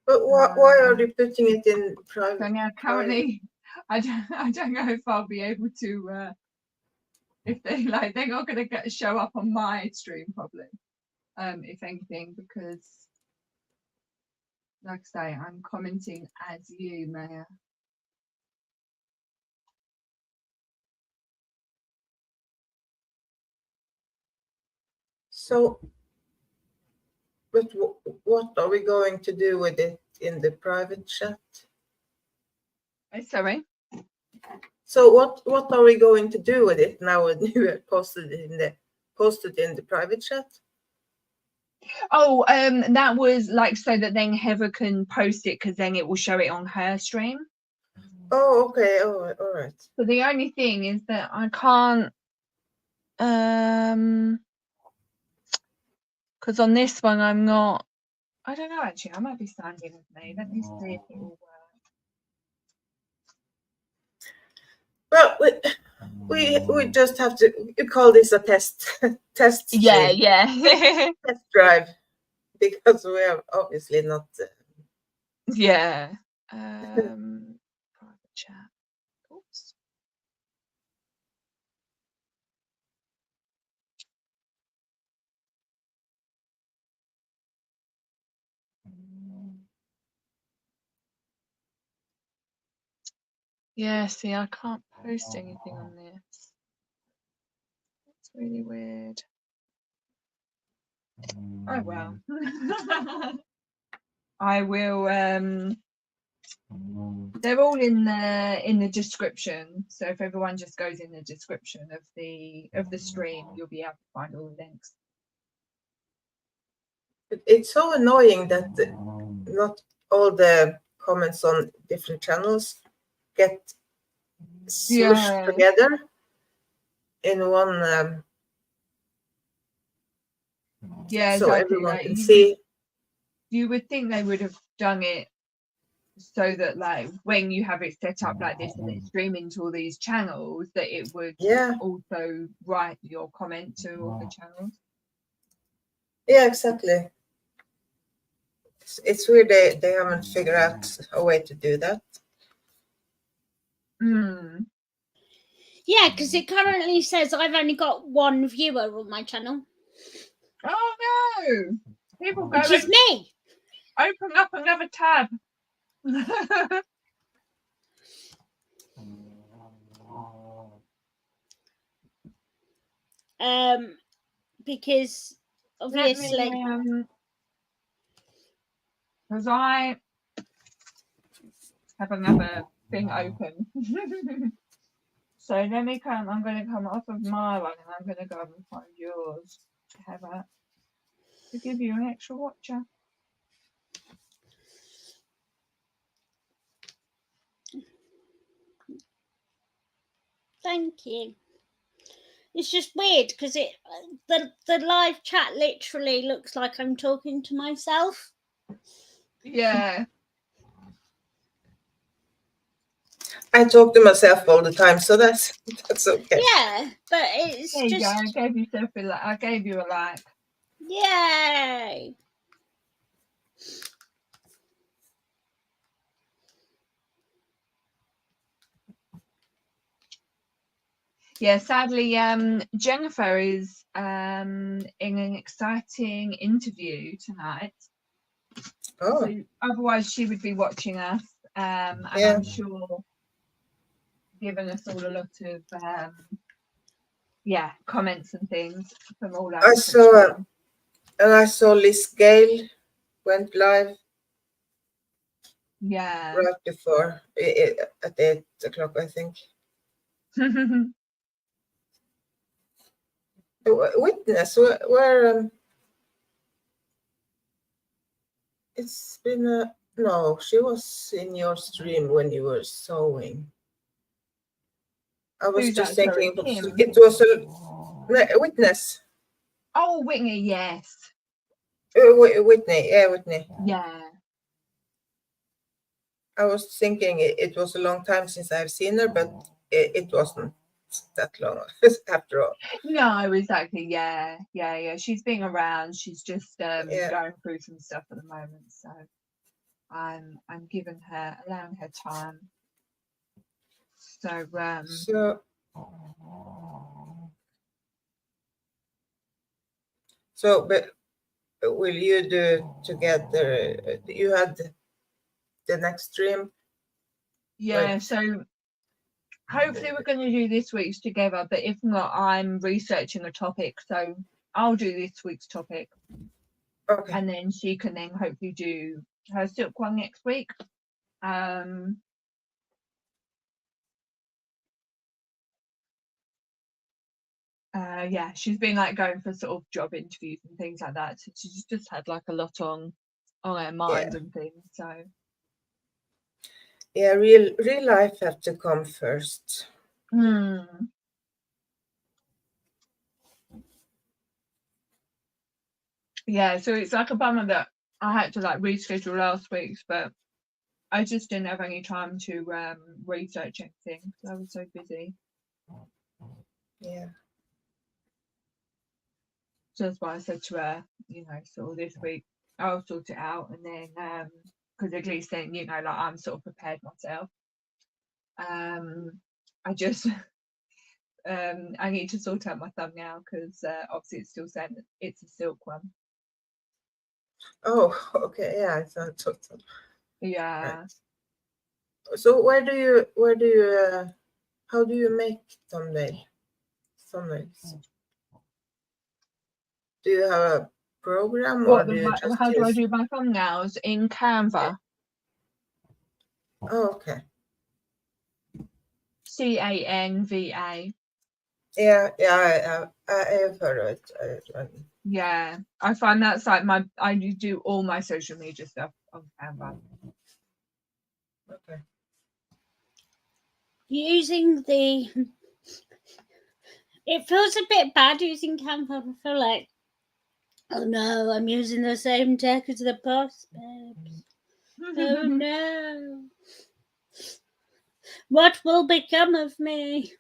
Speaker 2: But why are you putting it in private?
Speaker 1: So now currently, I don't know if I'll be able to. If they're not going to show up on my stream probably. If anything, because like I say, I'm commenting as you, Maya.
Speaker 2: So, but what are we going to do with it in the private chat?
Speaker 1: Sorry.
Speaker 2: So what are we going to do with it now when you have posted in the private chat?
Speaker 1: Oh, that was like so that then Heather can post it because then it will show it on her stream.
Speaker 2: Oh, okay. Oh, all right.
Speaker 1: So the only thing is that I can't, because on this one I'm not. I don't know actually. I might be standing with me. Let me see if it will work.
Speaker 2: Well, we just have to. You call this a test stream.
Speaker 1: Yeah.
Speaker 2: Test drive, because we are obviously not.
Speaker 1: Yeah. Private chat. Oops. Yeah, see, I can't post anything on this. It's really weird. Oh well. I will they're all in the description. So if everyone just goes in the description of the stream, you'll be able to find all the links.
Speaker 2: It's so annoying that not all the comments on different channels get smushed together in one.
Speaker 1: Yeah,
Speaker 2: so
Speaker 1: exactly.
Speaker 2: everyone
Speaker 1: Like,
Speaker 2: can see.
Speaker 1: You would think they would have done it so that like when you have it set up like this and it's streaming to all these channels, that it would also write your comment to all the channels.
Speaker 2: Yeah, exactly. It's weird they haven't figured out a way to do that.
Speaker 3: Yeah, because it currently says I've only got one viewer on my channel.
Speaker 1: Oh no! People go,
Speaker 3: which is me.
Speaker 1: Open up another tab.
Speaker 3: Because obviously,
Speaker 1: because I have another thing open. So let me come. I'm going to come off of my one and I'm going to go and find yours. Have a to give you an extra watcher.
Speaker 3: Thank you. It's just weird because the live chat literally looks like I'm talking to myself.
Speaker 1: Yeah.
Speaker 2: I talk to myself all the time, so that's okay.
Speaker 3: Yeah, but it's
Speaker 1: There you
Speaker 3: just
Speaker 1: go. I gave you a like.
Speaker 3: yay.
Speaker 1: Yeah, sadly, Jennifer is in an exciting interview tonight.
Speaker 2: Oh,
Speaker 1: So otherwise she would be watching us. And
Speaker 2: Yeah.
Speaker 1: I'm sure giving us all a lot of comments and things from all over.
Speaker 2: I saw, and I saw Liz Gale went live
Speaker 1: Yeah.
Speaker 2: right before at 8 o'clock, I think. Witness, where it's been no, she was in your stream when you were sewing. I was
Speaker 1: Who's
Speaker 2: just
Speaker 1: that, sorry,
Speaker 2: thinking
Speaker 1: Kim?
Speaker 2: it was a Witness.
Speaker 1: Oh, Whitney, yes.
Speaker 2: Whitney, yeah, Whitney.
Speaker 1: Yeah.
Speaker 2: I was thinking it was a long time since I've seen her, but it wasn't that long after all.
Speaker 1: No, exactly. Yeah. She's been around. She's just
Speaker 2: Yeah.
Speaker 1: going through some stuff at the moment. So I'm allowing her time.
Speaker 2: But will you do together? You had the next stream.
Speaker 1: Yeah. So hopefully we're going to do this week's together. But if not, I'm researching a topic. So I'll do this week's topic.
Speaker 2: Okay.
Speaker 1: And then she can then hopefully do her silk one next week. She's been like going for sort of job interviews and things like that. So she's just had like a lot on her mind and things. So
Speaker 2: yeah, real life have to come first.
Speaker 1: Yeah, so it's like a bummer that I had to like reschedule last week's, but I just didn't have any time to research anything because I was so busy.
Speaker 2: Yeah.
Speaker 1: So that's why I said to her, sort of this week I'll sort it out, and then because at least then like I'm sort of prepared myself. I just I need to sort out my thumbnail because obviously it's still saying that it's a silk one.
Speaker 2: Oh, okay. Yeah, I thought so.
Speaker 1: Yeah.
Speaker 2: Right. So how do you make thumbnails? Do you have a program or do you just
Speaker 1: how do I do my thumbnails in Canva?
Speaker 2: Oh, okay.
Speaker 1: Canva.
Speaker 2: Yeah, I've heard of it.
Speaker 1: Yeah, I find that's like I do all my social media stuff on Canva.
Speaker 2: Okay.
Speaker 3: It feels a bit bad using Canva. I feel like, oh no, I'm using the same tech as the boss babes. Oh no. What will become of me?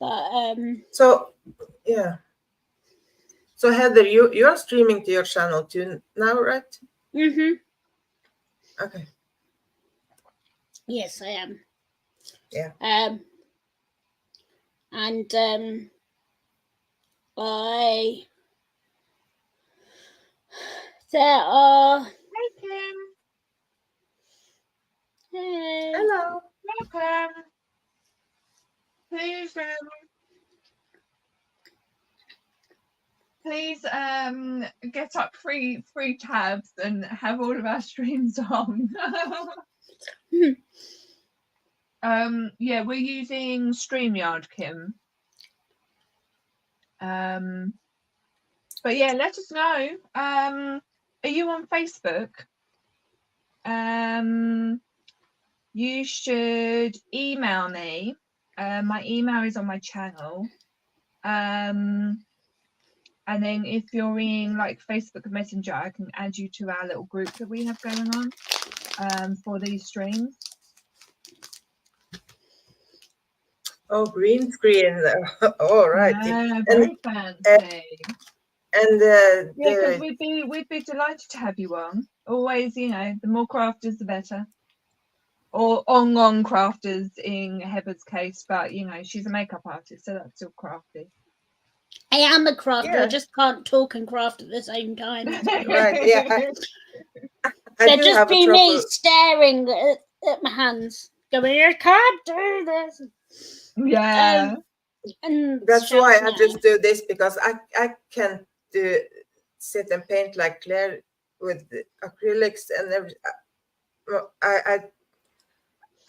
Speaker 3: But
Speaker 2: So yeah. So Heather, you're streaming to your channel too now, right? Okay.
Speaker 3: Yes, I am.
Speaker 2: Yeah.
Speaker 3: And there are.
Speaker 1: Hey Kim.
Speaker 3: Hey.
Speaker 2: Hello.
Speaker 1: Welcome. Please get up free tabs and have all of our streams on. Yeah, we're using StreamYard, Kim. But yeah, let us know. Are you on Facebook? You should email me. My email is on my channel. And then if you're in like Facebook Messenger, I can add you to our little group that we have going on for these streams.
Speaker 2: Oh, green screen. All right.
Speaker 1: Yeah, very fancy.
Speaker 2: And
Speaker 1: Yeah, because we'd be delighted to have you on. Always, you know, the more crafters, the better. Or on crafters in Heather's case, but you know, she's a makeup artist, so that's still crafty.
Speaker 3: I am a crafter.
Speaker 2: Yeah.
Speaker 3: I just can't talk and craft at the same time.
Speaker 2: right, yeah. I
Speaker 3: There'd
Speaker 2: do
Speaker 3: just
Speaker 2: have a
Speaker 3: be me
Speaker 2: trouble.
Speaker 3: staring at my hands, going, "I can't do this."
Speaker 1: Yeah.
Speaker 3: And
Speaker 2: That's why I
Speaker 3: shouting at
Speaker 2: just
Speaker 3: me.
Speaker 2: do this, because I can't do sit and paint like Claire with the acrylics and everything.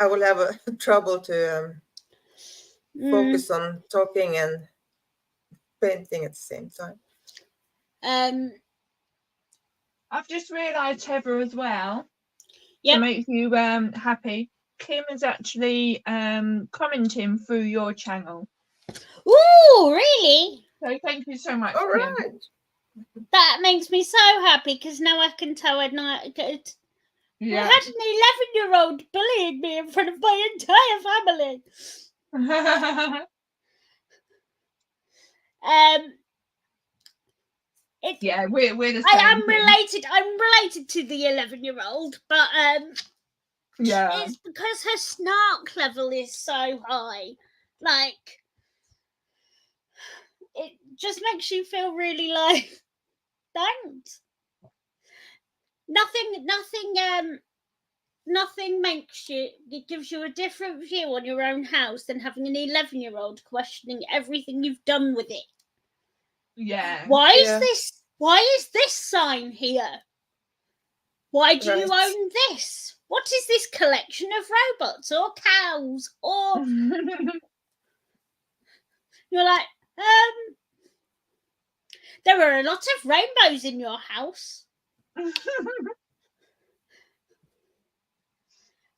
Speaker 2: I will have a trouble to focus on talking and painting at the same time.
Speaker 1: I've just realised, Heather, as well,
Speaker 3: Yep.
Speaker 1: to make you happy, Kim is actually commenting through your channel.
Speaker 3: Ooh, really?
Speaker 1: So thank you so much,
Speaker 2: All
Speaker 1: Kim.
Speaker 2: right.
Speaker 3: That makes me so happy because now I can tell I'm not good.
Speaker 1: Yeah.
Speaker 3: I had an 11-year-old bullying me in front of my entire family.
Speaker 1: Yeah, we're the same.
Speaker 3: I am
Speaker 1: Kim.
Speaker 3: related. I'm related to the 11-year-old, but
Speaker 1: Yeah.
Speaker 3: it's because her snark level is so high. Like, it just makes you feel really like, thanks. Nothing makes you, it gives you a different view on your own house than having an 11-year-old questioning everything you've done with it.
Speaker 1: Yeah.
Speaker 3: Why is this sign here? Why do you
Speaker 2: Right.
Speaker 3: own this? What is this collection of robots or cows or you're like, there are a lot of rainbows in your house.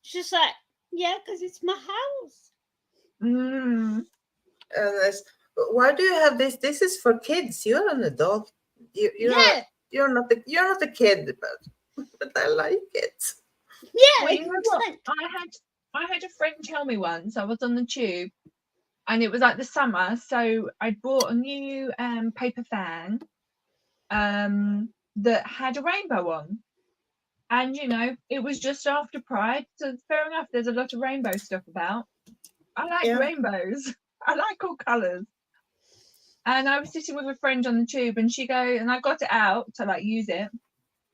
Speaker 3: It's just like, yeah, because it's my house.
Speaker 2: And why do you have this? This is for kids. You're an adult. You're not a kid, but I like it.
Speaker 3: Yeah.
Speaker 1: Well, you know what? I had a friend tell me once. I was on the tube, and it was like the summer, so I bought a new paper fan that had a rainbow on. And you know, it was just after Pride, so fair enough, there's a lot of rainbow stuff about. I like rainbows. I like all colours. And I was sitting with a friend on the tube, and I got it out to like use it,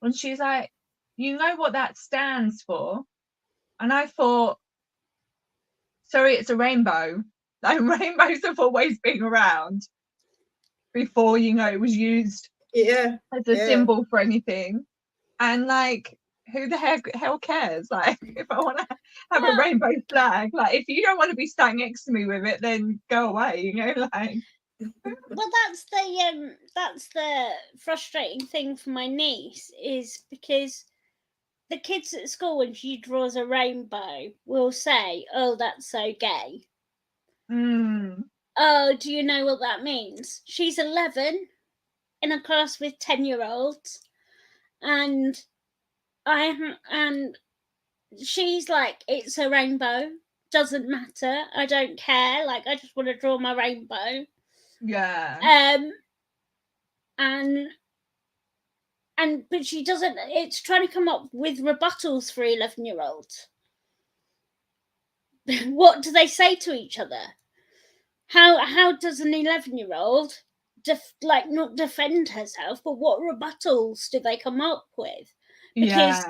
Speaker 1: and she's like, "You know what that stands for?" And I thought, sorry, it's a rainbow. Like rainbows have always been around before, you know, it was used as a symbol for anything. And like, who the hell cares? Like, if I want to have a rainbow flag, like, if you don't want to be sat next to me with it, then go away, you know, like.
Speaker 3: Well, that's the frustrating thing for my niece, is because the kids at school, when she draws a rainbow, will say, "Oh, that's so gay." Oh, do you know what that means? She's 11 in a class with 10-year-olds, and she's like, "It's a rainbow. Doesn't matter. I don't care. Like, I just want to draw my rainbow."
Speaker 1: Yeah.
Speaker 3: But she doesn't. It's trying to come up with rebuttals for 11-year-olds. What do they say to each other? How does an 11-year-old not defend herself, but what rebuttals do they come up with? Because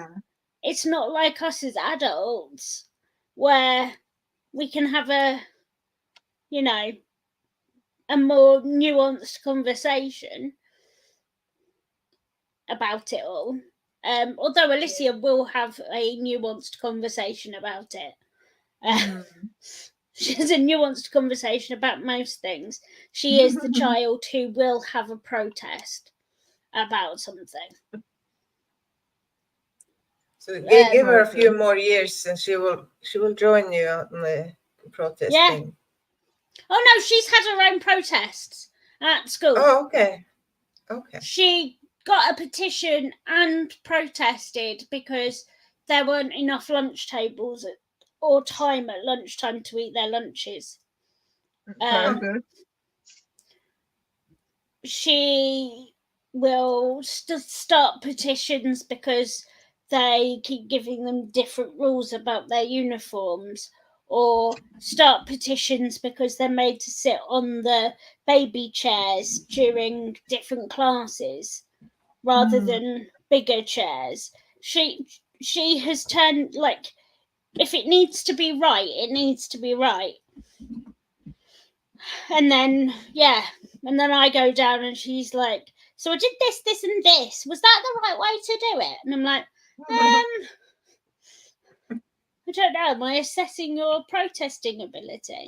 Speaker 3: it's not like us as adults, where we can have a more nuanced conversation about it all. Although Alicia will have a nuanced conversation about it. She has a nuanced conversation about most things. She is the child who will have a protest about something.
Speaker 2: So give her a few more years, and she will join you on the protesting.
Speaker 3: Oh no, she's had her own protests at school.
Speaker 2: Oh, okay. Okay.
Speaker 3: She got a petition and protested because there weren't enough lunch tables or time at lunchtime to eat their lunches.
Speaker 1: Good.
Speaker 3: She will start petitions because they keep giving them different rules about their uniforms, or start petitions because they're made to sit on the baby chairs during different classes rather than bigger chairs. She has turned, like, if it needs to be right, it needs to be right. And then I go down and she's like, so I did this, this and this. Was that the right way to do it? And I'm like, I don't know. Am I assessing your protesting ability?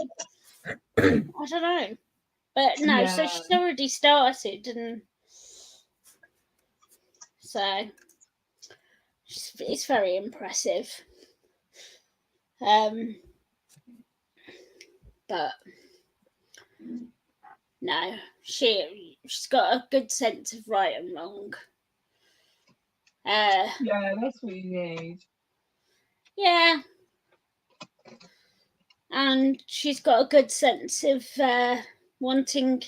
Speaker 3: I don't know. But no, so she's already started, and so it's very impressive. But no, she's got a good sense of right and wrong.
Speaker 1: Yeah, that's what you need.
Speaker 3: Yeah. And she's got a good sense of wanting,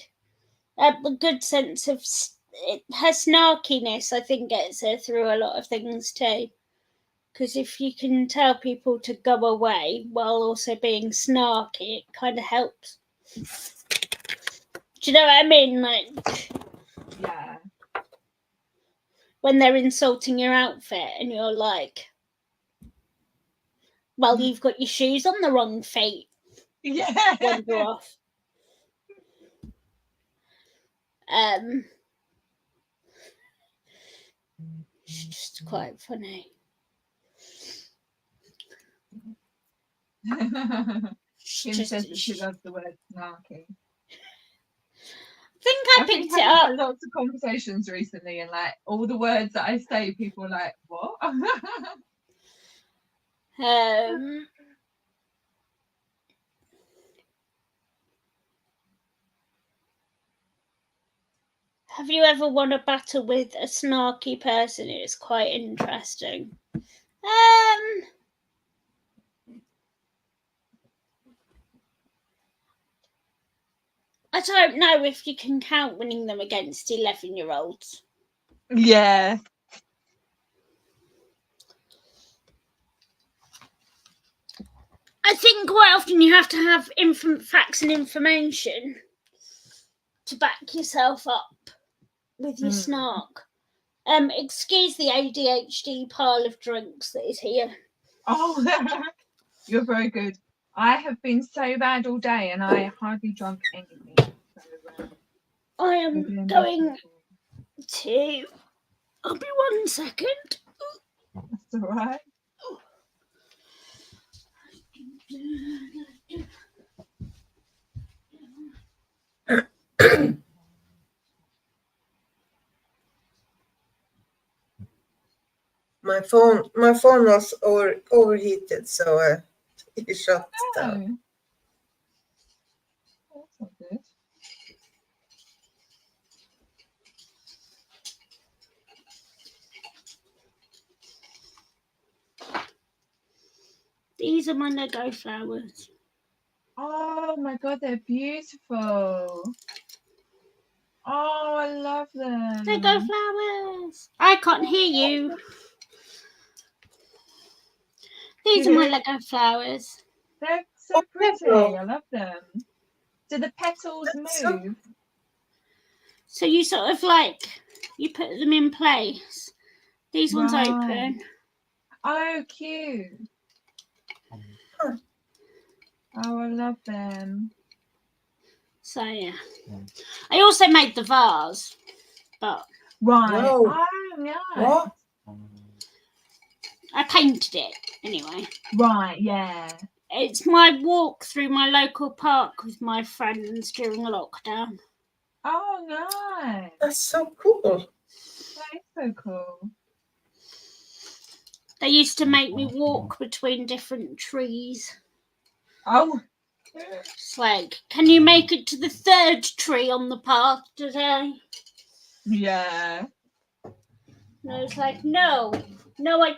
Speaker 3: a good sense of her snarkiness, I think, gets her through a lot of things too. Because if you can tell people to go away while also being snarky, it kind of helps. Do you know what I mean? Like,
Speaker 1: yeah.
Speaker 3: When they're insulting your outfit and you're like, well, you've got your shoes on the wrong feet.
Speaker 1: Yeah.
Speaker 3: Wander off. It's just quite funny.
Speaker 1: Kim says that she loves the word snarky.
Speaker 3: I picked it up.
Speaker 1: I've had lots of conversations recently, and like all the words that I say, people are like, "What?"
Speaker 3: Have you ever won a battle with a snarky person? It's quite interesting. I don't know if you can count winning them against 11-year-olds.
Speaker 1: Yeah.
Speaker 3: I think quite often you have to have facts and information to back yourself up with your snark. Excuse the ADHD pile of drinks that is here.
Speaker 1: Oh, you're very good. I have been so bad all day, and I hardly drunk anything. So,
Speaker 3: I am going to. I'll be 1 second.
Speaker 1: That's all right.
Speaker 2: My phone was overheated, so it shut down.
Speaker 1: That's not good.
Speaker 3: These are my Lego flowers.
Speaker 1: Oh my god, they're beautiful. Oh, I love them.
Speaker 3: Lego flowers. I can't hear you. These are my Lego flowers.
Speaker 1: They're so pretty. I love them. Do the petals move?
Speaker 3: So you sort of like, you put them in place. These ones open.
Speaker 1: Oh, cute. Oh, I love them.
Speaker 3: So yeah. I also made the vase, but
Speaker 1: Oh, nice.
Speaker 2: What?
Speaker 3: I painted it anyway.
Speaker 1: Right, yeah.
Speaker 3: It's my walk through my local park with my friends during a lockdown.
Speaker 1: Oh, nice.
Speaker 2: That's so cool.
Speaker 1: That is so cool.
Speaker 3: They used to make me walk between different trees.
Speaker 1: Oh.
Speaker 3: It's like, can you make it to the third tree on the path today?
Speaker 1: Yeah.
Speaker 3: And I was like, no, I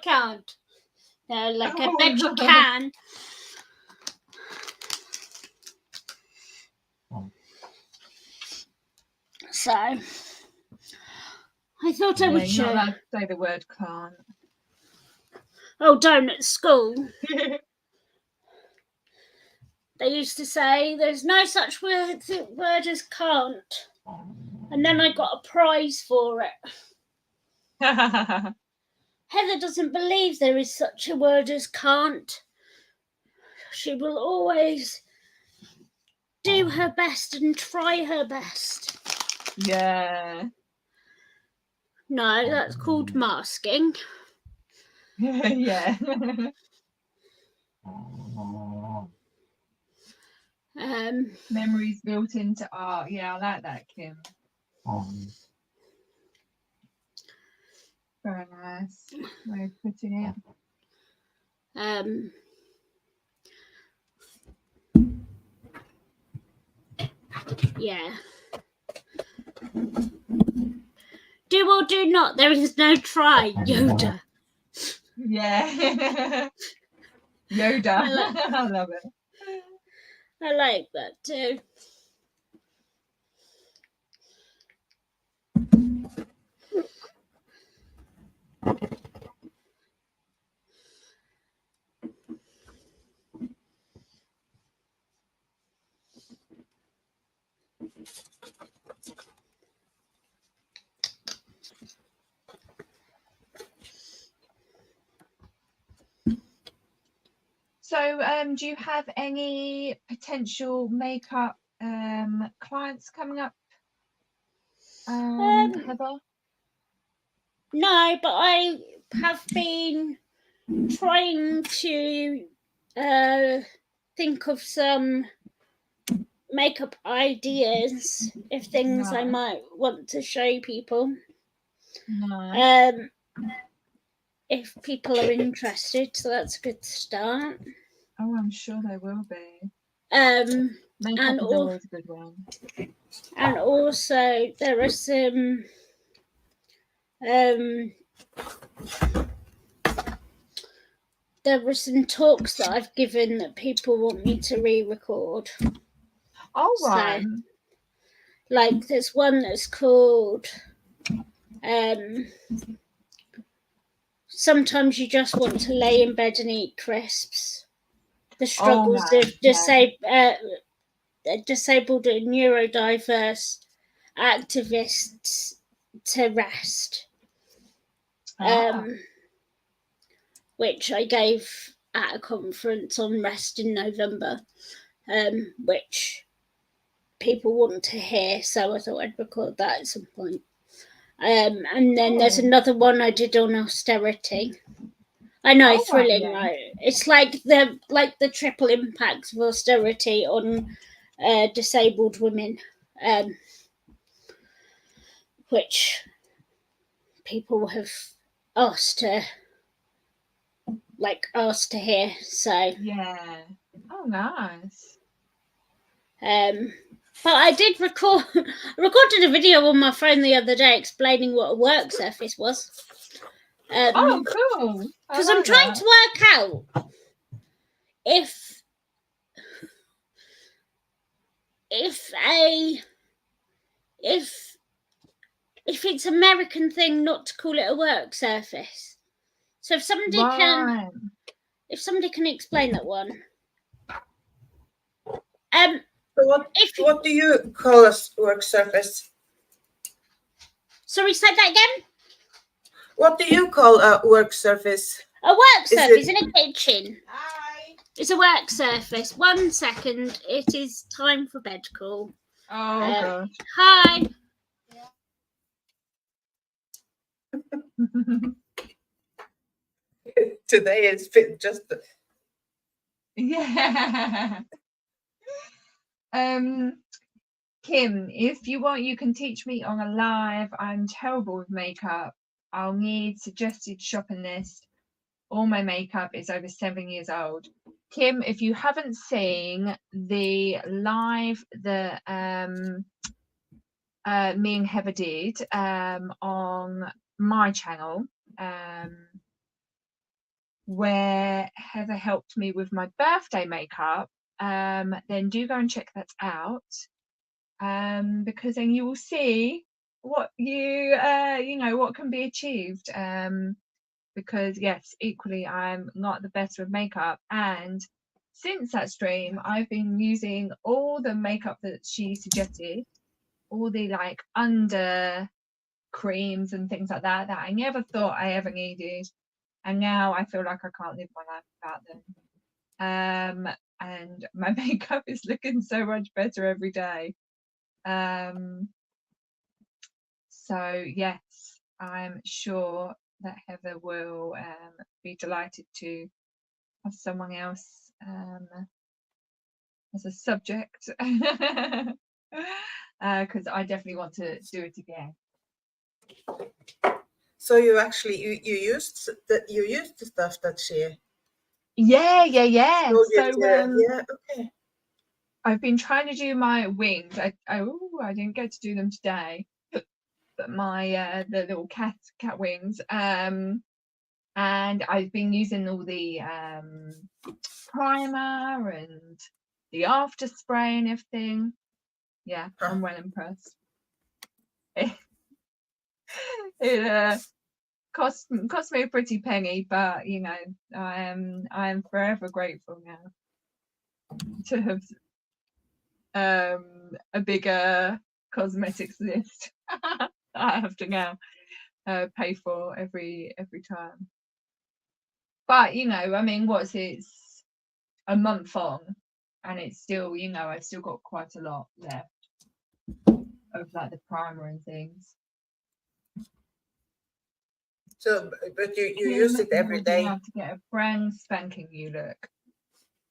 Speaker 3: can't. They're like, I
Speaker 1: Oh,
Speaker 3: bet you
Speaker 1: no.
Speaker 3: can. So, I thought I would
Speaker 1: You're not
Speaker 3: show.
Speaker 1: allowed to say the word can't.
Speaker 3: Oh, don't at school. They used to say there's no such word as can't. And then I got a prize for it. Heather doesn't believe there is such a word as can't. She will always do her best and try her best.
Speaker 1: Yeah.
Speaker 3: No, that's called masking.
Speaker 1: Yeah. Memories built into art. Yeah, I like that, Kim. Very nice way of putting it.
Speaker 3: Yeah. Do or do not. There is no try, Yoda.
Speaker 1: Yeah. Yoda. I love it.
Speaker 3: I like that too.
Speaker 1: So, do you have any potential makeup clients coming up, Heather?
Speaker 3: No, but I have been trying to think of some makeup ideas if things I
Speaker 1: Nice.
Speaker 3: might want to show people.
Speaker 1: Nice.
Speaker 3: If people are interested, so that's a good start.
Speaker 1: Oh, I'm sure they will be.
Speaker 3: And
Speaker 1: Makeup is always a good one.
Speaker 3: And also there are some talks that I've given that people want me to re-record.
Speaker 1: Oh, right.
Speaker 3: So, like there's one that's called Sometimes You Just Want to Lay in Bed and Eat Crisps. The struggles
Speaker 1: nice.
Speaker 3: of disabled and neurodiverse activists to rest. Which I gave at a conference on rest in November, which people want to hear, so I thought I'd record that at some point. And then there's another one I did on austerity. I know, thrilling, right? It's like the triple impact of austerity on disabled women, which people have asked to hear. So
Speaker 1: yeah. Oh, nice.
Speaker 3: But I did recorded a video on my phone the other day explaining what a work surface was.
Speaker 1: Oh, cool.
Speaker 3: Because I'm trying to work out if it's American thing not to call it a work surface. So if somebody can explain that one.
Speaker 2: So what do you call a work surface?
Speaker 3: Sorry, say that again.
Speaker 2: What do you call a work surface?
Speaker 3: A work surface in a kitchen. Hi. It's a work surface. 1 second. It is time for bed call.
Speaker 1: Oh, gosh.
Speaker 3: Hi.
Speaker 2: Today it's just
Speaker 1: Yeah. Kim, if you want, you can teach me on a live. I'm terrible with makeup. I'll need suggested shopping list. All my makeup is over 7 years old. Kim, if you haven't seen the live that me and Heather did on my channel, where Heather helped me with my birthday makeup, then do go and check that out, because then you will see what you know what can be achieved. Because yes, equally I'm not the best with makeup, and since that stream I've been using all the makeup that she suggested, all the like under creams and things like that I never thought I ever needed, and now I feel like I can't live my life without them. And my makeup is looking so much better every day. So yes, I'm sure that Heather will be delighted to have someone else as a subject, because I definitely want to do it again.
Speaker 2: So you actually you used the stuff that she
Speaker 1: Yeah.
Speaker 2: showed you
Speaker 1: So
Speaker 2: yeah, okay.
Speaker 1: I've been trying to do my wings. I didn't get to do them today, but my the little cat wings. And I've been using all the primer and the after spray and everything. Yeah, I'm well impressed. It cost me a pretty penny, but you know, I am forever grateful now to have a bigger cosmetics list I have to now pay for every time. But you know, I mean, it's a month on, and it's still, you know, I've still got quite a lot left of like the primer and things.
Speaker 2: So, but you use it every
Speaker 1: You'll be
Speaker 2: day.
Speaker 1: able to get a brand spanking new look.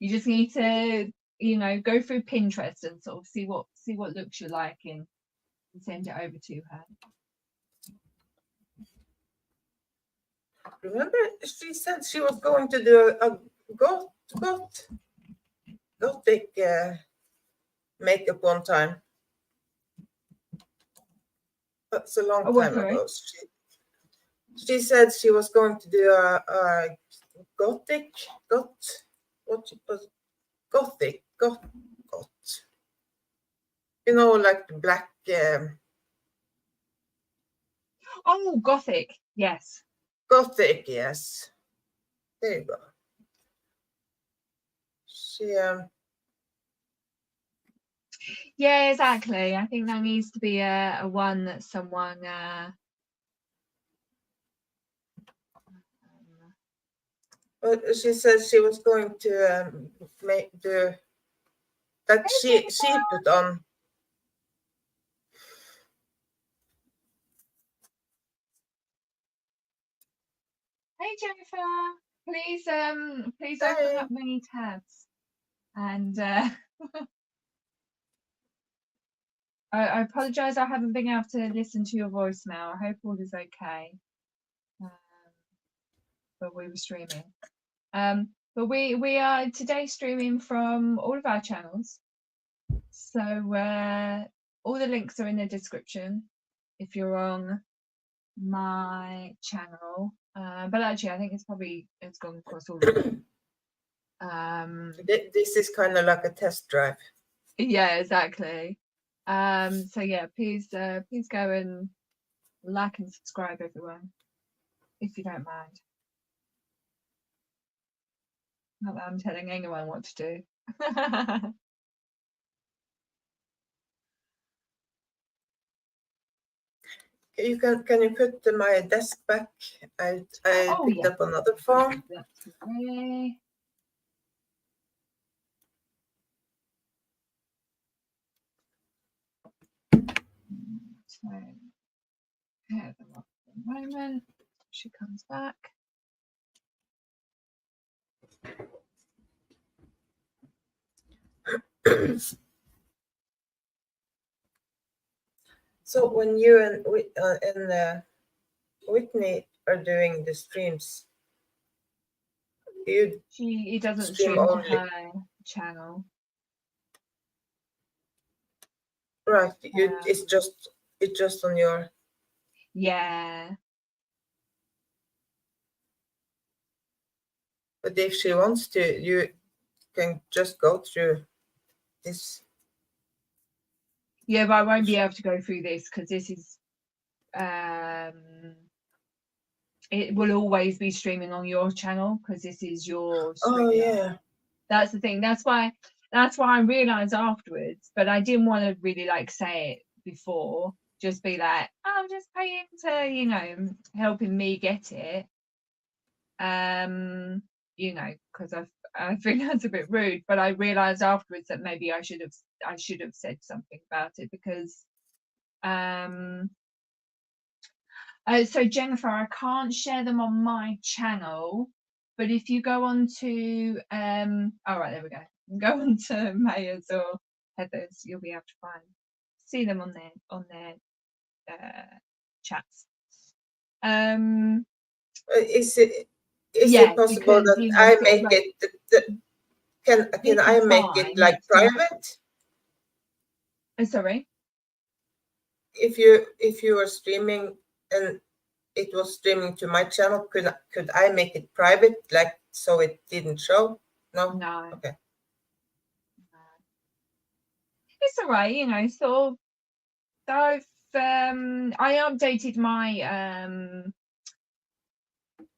Speaker 1: You just need to, you know, go through Pinterest and sort of see what looks you like and send it over to her.
Speaker 2: Remember, she said she was going to do a gothic makeup one time. That's a long time ago. She said she was going to do a gothic. You know, like the black.
Speaker 1: Oh, gothic, yes.
Speaker 2: Gothic, yes. There you go. She
Speaker 1: Yeah, exactly. I think that needs to be a one that someone
Speaker 2: but she said she was going to make the that she put on.
Speaker 1: Hey Jennifer, please open up many tabs, and I apologize I haven't been able to listen to your voicemail. I hope all is okay. But we were streaming. But we are today streaming from all of our channels. So all the links are in the description if you're on my channel. But actually I think it's gone across all of them.
Speaker 2: This is kind of like a test drive.
Speaker 1: Yeah, exactly. So yeah, please go and like and subscribe, everyone, if you don't mind. Not that I'm telling anyone what to do.
Speaker 2: Can you put my desk back? I picked up another phone.
Speaker 1: That's okay. So pair them up for a moment. She comes back.
Speaker 2: So when you and Whitney are doing the streams, you
Speaker 1: It doesn't
Speaker 2: stream
Speaker 1: stream to
Speaker 2: only,
Speaker 1: her channel.
Speaker 2: right? It's just on your.
Speaker 1: Yeah.
Speaker 2: But if she wants to, you can just go through this.
Speaker 1: Yeah, but I won't be able to go through this because this is it will always be streaming on your channel because this is your
Speaker 2: Oh
Speaker 1: StreamYard.
Speaker 2: yeah.
Speaker 1: That's the thing. That's why I realized afterwards, but I didn't want to really like say it before. Just be like, oh, just pay him to, you know, helping me get it. You know, because I think that's a bit rude, but I realized afterwards that maybe I should have said something about it because so Jennifer, I can't share them on my channel, but if you go on to all right, there we go. Go on to Maya's or Heather's, you'll be able to see them on their chats.
Speaker 2: Is it
Speaker 1: Yeah,
Speaker 2: possible
Speaker 1: because,
Speaker 2: that
Speaker 1: you know,
Speaker 2: I
Speaker 1: sort of
Speaker 2: make
Speaker 1: like,
Speaker 2: it? Can
Speaker 1: this
Speaker 2: I
Speaker 1: is
Speaker 2: make it
Speaker 1: fine.
Speaker 2: like
Speaker 1: It's not.
Speaker 2: private?
Speaker 1: Sorry.
Speaker 2: If you were streaming and it was streaming to my channel, could I make it private, like so it didn't show? No.
Speaker 1: No.
Speaker 2: Okay.
Speaker 1: It's all right, you know. Sort of. I updated my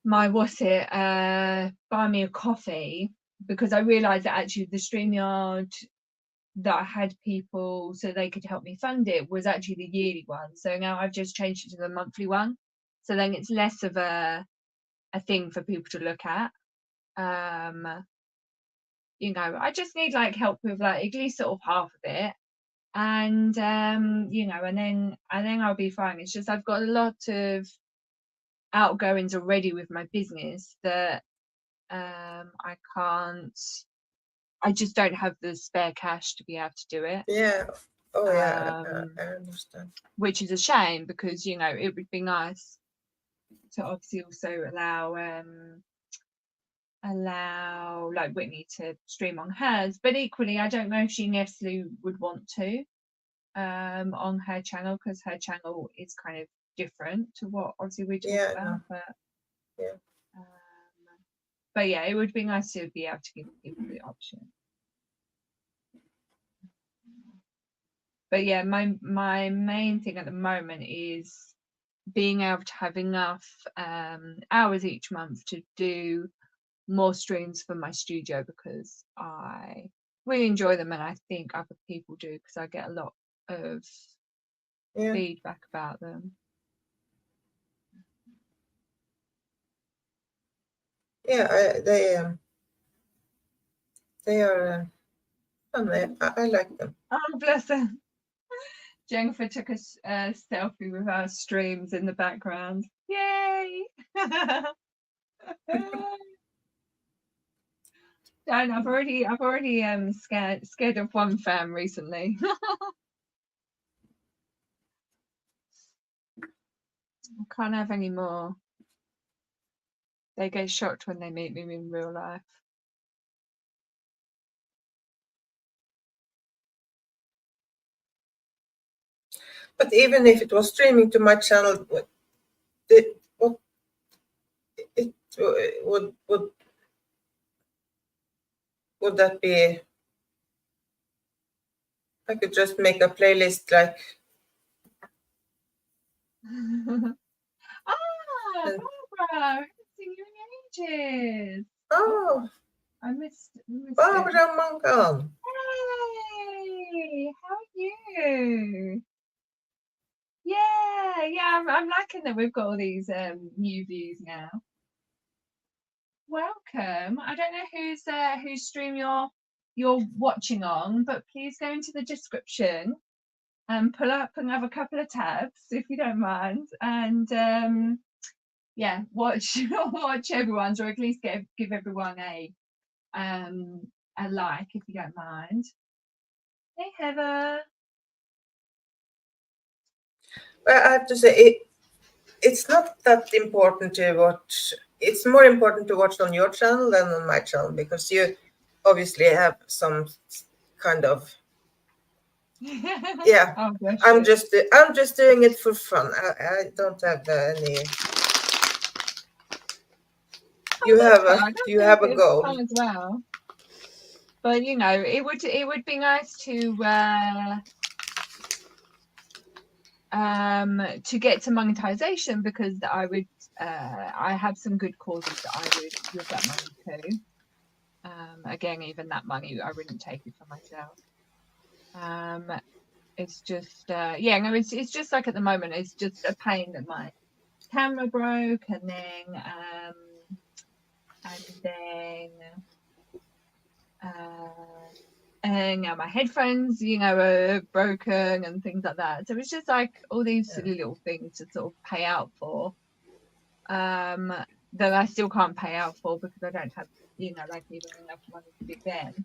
Speaker 1: my buy me a coffee because I realized that actually the StreamYard that I had people so they could help me fund it was actually the yearly one. So now I've just changed it to the monthly one. So then it's less of a thing for people to look at. You know, I just need like help with like at least sort of half of it. And you know, and then I'll be fine. It's just I've got a lot of outgoings already with my business that I just don't have the spare cash to be able to do it.
Speaker 2: Yeah. Oh yeah. I understand.
Speaker 1: Which is a shame because, you know, it would be nice to obviously also allow like Whitney to stream on hers, but equally I don't know if she necessarily would want to on her channel because her channel is kind of different to what obviously we talk about. But yeah, it would be nice to be able to give people the option. But yeah, my main thing at the moment is being able to have enough hours each month to do more streams for my studio because I really enjoy them and I think other people do because I get a lot of feedback about them.
Speaker 2: Yeah, they are fun. I like them.
Speaker 1: Oh, bless her. Jennifer took a selfie with our streams in the background. Yay! Dan, I've already scared of one fan recently. I can't have any more. They get shocked when they meet me in real life.
Speaker 2: But even if it was streaming to my channel, it would that be? I could just make a playlist like.
Speaker 1: Barbara! I haven't seen you in ages.
Speaker 2: Oh,
Speaker 1: I missed
Speaker 2: Barbara Mangan.
Speaker 1: Hey, how are you? Yeah, I'm liking that we've got all these new views now. Welcome. I don't know whose stream you're watching on, but please go into the description and pull up another couple of tabs if you don't mind, and yeah, watch everyone's, or at least give everyone a like if you don't mind. Hey, Heather.
Speaker 2: Well, I have to say, it's not that important to watch. It's more important to watch on your channel than on my channel because you obviously have some kind of yeah.
Speaker 1: Oh, bless
Speaker 2: I'm
Speaker 1: you.
Speaker 2: just doing it for fun. I don't have any. You
Speaker 1: That's
Speaker 2: have
Speaker 1: fine.
Speaker 2: you
Speaker 1: I
Speaker 2: have
Speaker 1: think
Speaker 2: a
Speaker 1: it's
Speaker 2: goal.
Speaker 1: fun as well. But you know, it would be nice to get to monetization because I have some good causes that I would give that money to. Again, even that money I wouldn't take it for myself. It's just yeah, no, it's just like at the moment it's just a pain that my camera broke and then and my headphones, you know, are broken and things like that. So it's just like all these silly little things to sort of pay out for, that I still can't pay out for because I don't have, you know, like even enough money to do them.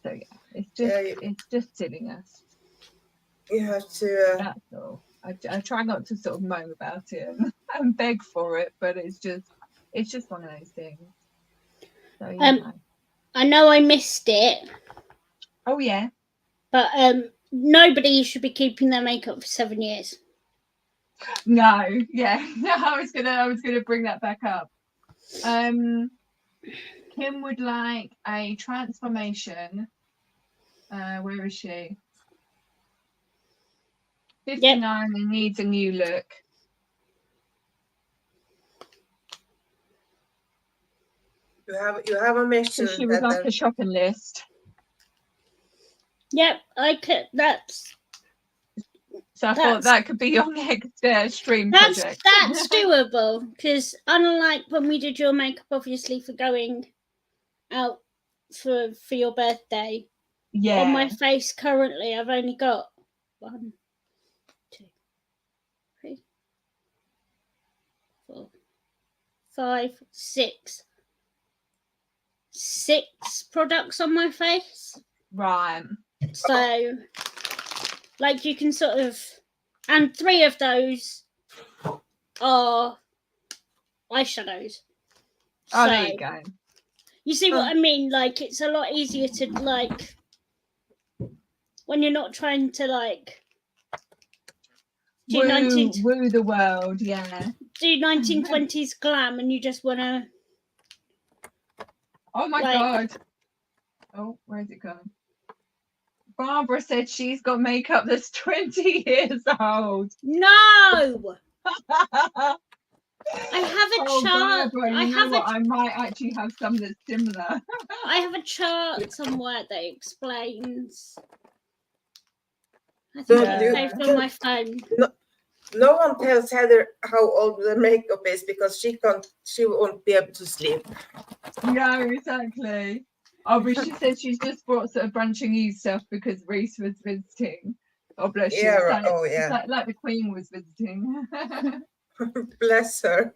Speaker 1: So yeah, it's just silliness.
Speaker 2: You have to.
Speaker 1: That's all. I try not to sort of moan about it and beg for it, but it's just one of those things. So yeah.
Speaker 3: I know I missed it,
Speaker 1: Oh yeah.
Speaker 3: but nobody should be keeping their makeup for 7 years.
Speaker 1: No, yeah. I was gonna bring that back up. Kim would like a transformation. Where is she? 59 and needs a new look.
Speaker 2: You have a mission.
Speaker 1: So she would like a shopping list.
Speaker 3: Yep, I could.
Speaker 1: So I thought that could be your next stream project.
Speaker 3: That's doable because unlike when we did your makeup, obviously for going out for your birthday,
Speaker 1: yeah.
Speaker 3: On my face currently, I've only got 1, 2, 3, 4, 5, 6 products on my face.
Speaker 1: Right.
Speaker 3: So, like, you can sort of, and 3 of those are eyeshadows.
Speaker 1: Oh, there you go.
Speaker 3: You see what I mean? Like, it's a lot easier to, like, when you're not trying to, like,
Speaker 1: woo the world, yeah.
Speaker 3: Do 1920s glam and you just want to...
Speaker 1: Oh, my God. Oh, where's it gone? Barbara said she's got makeup that's 20 years old.
Speaker 3: No! I have a chart.
Speaker 1: Barbara, you know what? I might actually have some that's similar.
Speaker 3: I have a chart somewhere that explains. I think it's saved on my phone.
Speaker 2: No one tells Heather how old the makeup is because she won't be able to sleep.
Speaker 1: No, exactly. Oh, but she said she's just brought sort of brunch and you stuff because Reese was visiting. Oh, bless you.
Speaker 2: Yeah, right. Oh, yeah.
Speaker 1: Like the Queen was visiting.
Speaker 2: Bless her.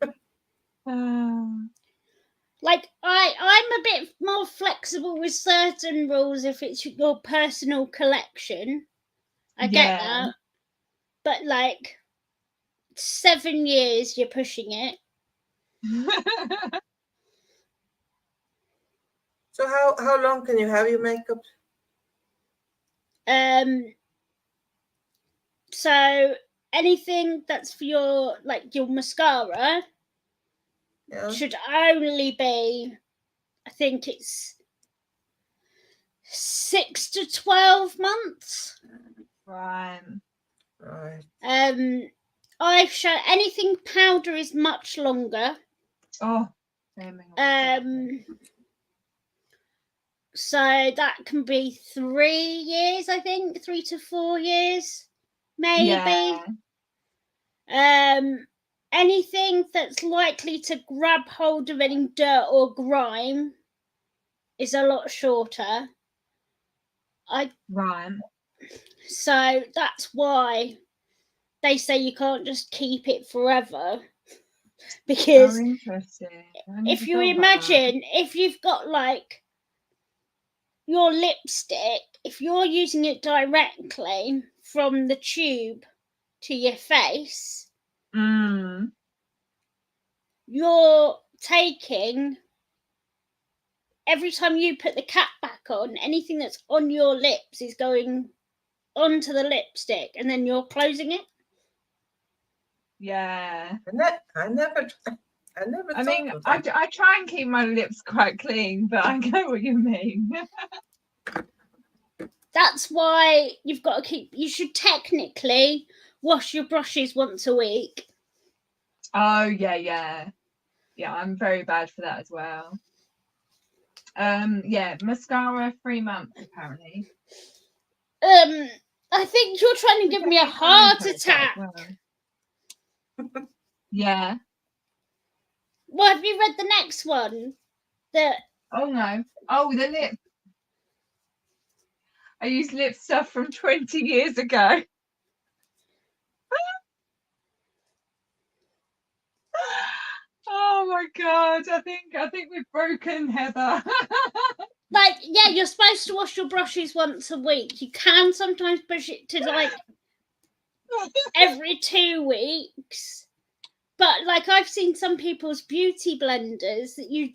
Speaker 3: Like, I'm a bit more flexible with certain rules if it's your personal collection. I get that. But, like, 7 years, you're pushing it.
Speaker 2: So how long can you have your makeup?
Speaker 3: So anything that's for your mascara should only be, I think it's 6 to 12 months.
Speaker 1: Right.
Speaker 3: Eyeshadow, anything powder is much longer.
Speaker 1: Oh.
Speaker 3: So that can be 3 years, I think, 3 to 4 years, maybe. Yeah. Anything that's likely to grab hold of any dirt or grime is a lot shorter.
Speaker 1: Right.
Speaker 3: So that's why they say you can't just keep it forever. Because
Speaker 1: interesting.
Speaker 3: if you imagine, if you've got like your lipstick, if you're using it directly from the tube to your face, you're taking, every time you put the cap back on, anything that's on your lips is going onto the lipstick, and then you're closing it.
Speaker 1: Yeah.
Speaker 2: I never
Speaker 1: I mean,
Speaker 2: thought of
Speaker 1: I
Speaker 2: that.
Speaker 1: try and keep my lips quite clean, but I know what you mean.
Speaker 3: That's why you've got to keep. You should technically wash your brushes once a week.
Speaker 1: Oh yeah. I'm very bad for that as well. Yeah, mascara 3 months apparently.
Speaker 3: I think you're trying to give me a heart attack.
Speaker 1: Yeah.
Speaker 3: Well, have you read the next one?
Speaker 1: Oh no. Oh, the lip. I used lip stuff from 20 years ago. Oh my god! I think we've broken Heather.
Speaker 3: Like, yeah, you're supposed to wash your brushes once a week. You can sometimes push it to like every 2 weeks. But like, I've seen some people's beauty blenders that you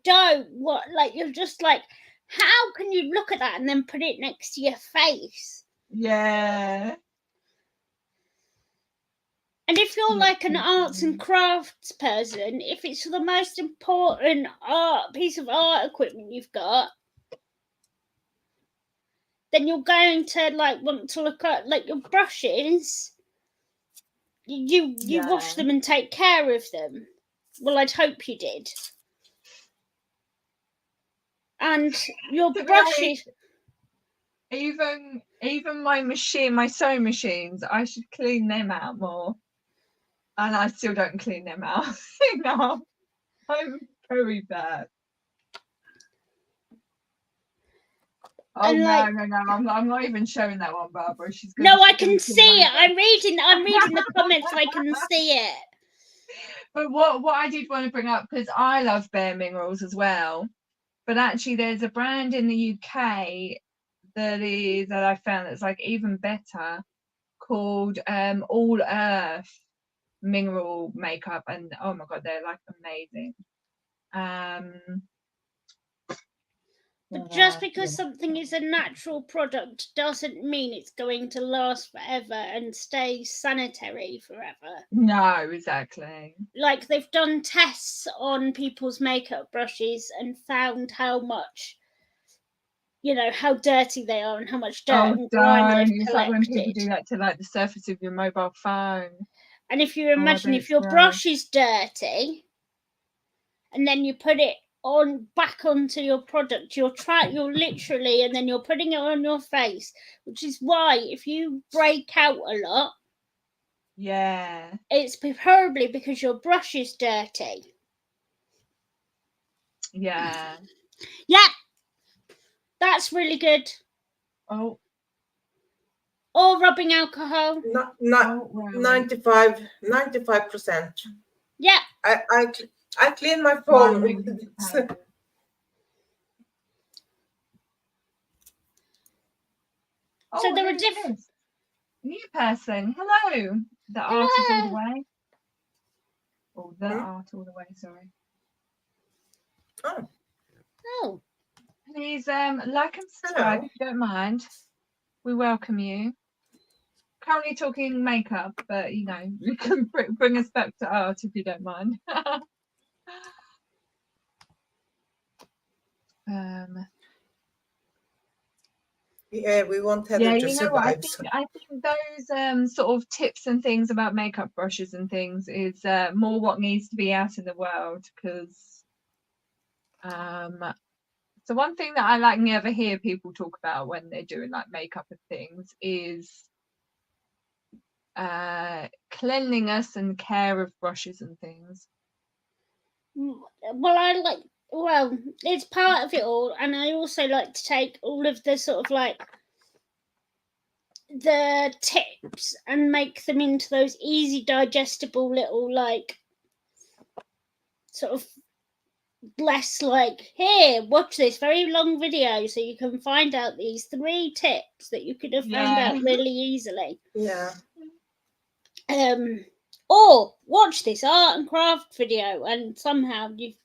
Speaker 3: don't want, like, you're just like, how can you look at that and then put it next to your face?
Speaker 1: Yeah.
Speaker 3: And if you're like an arts and crafts person, if it's the most important piece of art equipment you've got, then you're going to like want to look at like your brushes. You wash them and take care of them. Well, I'd hope you did. And your brushes.
Speaker 1: Even my sewing machines, I should clean them out more. And I still don't clean them out enough. I'm very bad. Oh
Speaker 3: and
Speaker 1: no,
Speaker 3: like,
Speaker 1: no, I'm not even showing that one, Barbara. She's
Speaker 3: no, I
Speaker 1: she's gonna
Speaker 3: can
Speaker 1: kill
Speaker 3: see
Speaker 1: me.
Speaker 3: it. I'm reading the comments. I can see it.
Speaker 1: But what I did want to bring up, because I love Bare Minerals as well, but actually there's a brand in the UK that I found that's like even better, called All Earth mineral makeup, and oh my god, they're like amazing.
Speaker 3: But just because something is a natural product doesn't mean it's going to last forever and stay sanitary forever.
Speaker 1: No, exactly.
Speaker 3: Like, they've done tests on people's makeup brushes and found how much, how dirty they are and how much dirt and grime they've
Speaker 1: It's
Speaker 3: collected.
Speaker 1: like when people do that to like the surface of your mobile phone.
Speaker 3: And if you imagine if your brush is dirty and then you put it back onto your product, you're literally, and then you're putting it on your face, which is why if you break out a lot, it's probably because your brush is dirty.
Speaker 1: Yeah,
Speaker 3: that's really good.
Speaker 1: Or
Speaker 3: rubbing alcohol.
Speaker 2: Not 95%.
Speaker 3: Yeah.
Speaker 2: I clean my phone.
Speaker 3: So there are different.
Speaker 1: New person. Hello. The art is all the way. Oh, the art all the way. Sorry.
Speaker 2: Oh.
Speaker 1: Please like and subscribe if you don't mind. We welcome you. Currently talking makeup, but you can bring us back to art if you don't mind.
Speaker 2: Yeah, we want Heather to survive.
Speaker 1: I think those sort of tips and things about makeup brushes and things is more what needs to be out in the world, because so one thing that I never hear people talk about when they're doing like makeup and things is cleanliness and care of brushes and things.
Speaker 3: Well, it's part of it all, and I also like to take all of the sort of like the tips and make them into those easy digestible little like sort of less like, here, watch this very long video so you can find out these 3 tips that you could have found
Speaker 1: Yeah.
Speaker 3: out really easily.
Speaker 2: Yeah.
Speaker 3: Or watch this art and craft video and somehow you've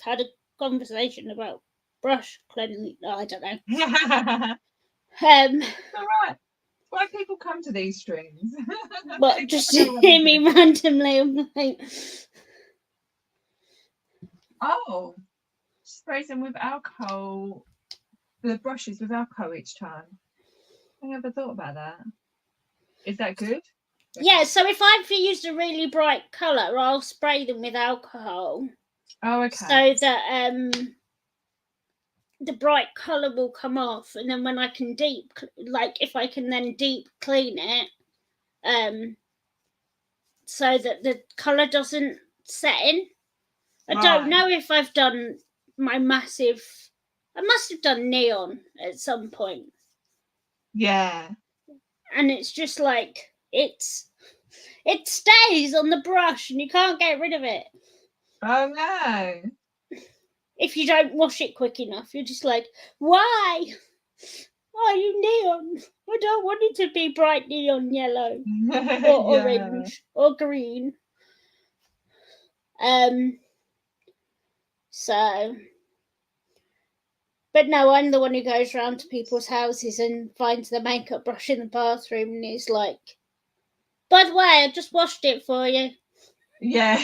Speaker 3: had a conversation about brush cleansing. I don't know.
Speaker 1: All right. Why people come to these streams?
Speaker 3: But just to hear me randomly, I'm like,
Speaker 1: oh, sprays them with alcohol. The brushes with alcohol each time. I never thought about that. Is that good?
Speaker 3: yeah. So if I've used a really bright colour, I'll spray them with alcohol.
Speaker 1: Oh, okay.
Speaker 3: So that the bright colour will come off, and then when I can if I can then deep clean it, so that the colour doesn't set in. I don't know if I've done my massive. I must have done neon at some point.
Speaker 1: Yeah.
Speaker 3: And it's just like it stays on the brush, and you can't get rid of it.
Speaker 1: Oh no.
Speaker 3: If you don't wash it quick enough, you're just like, why? Why are you neon? I don't want it to be bright neon yellow or orange or green. So, but no, I'm the one who goes round to people's houses and finds the makeup brush in the bathroom and is like, by the way, I just washed it for you.
Speaker 1: Yeah.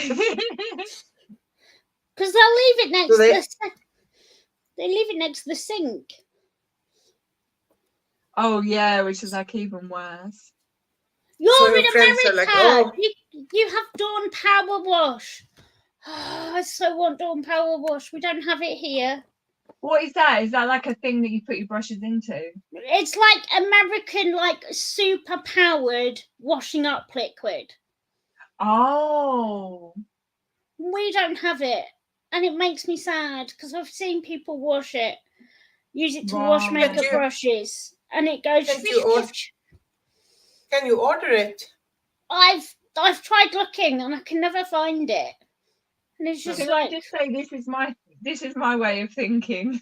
Speaker 3: Because they'll leave it next to they leave it next to the sink.
Speaker 1: Oh yeah, which is like even worse.
Speaker 3: You're in
Speaker 2: friends
Speaker 3: America.
Speaker 2: are like, oh.
Speaker 3: You have Dawn Power Wash. Oh, I so want Dawn Power Wash. We don't have it here.
Speaker 1: What is that? Is that like a thing that you put your brushes into?
Speaker 3: It's like American, like super powered washing up liquid.
Speaker 1: Oh.
Speaker 3: We don't have it. And it makes me sad because I've seen people use it to wash makeup brushes. And it goes.
Speaker 2: Can you order it?
Speaker 3: I've tried looking and I can never find it. And it's just
Speaker 1: Can I just say this is my way of thinking.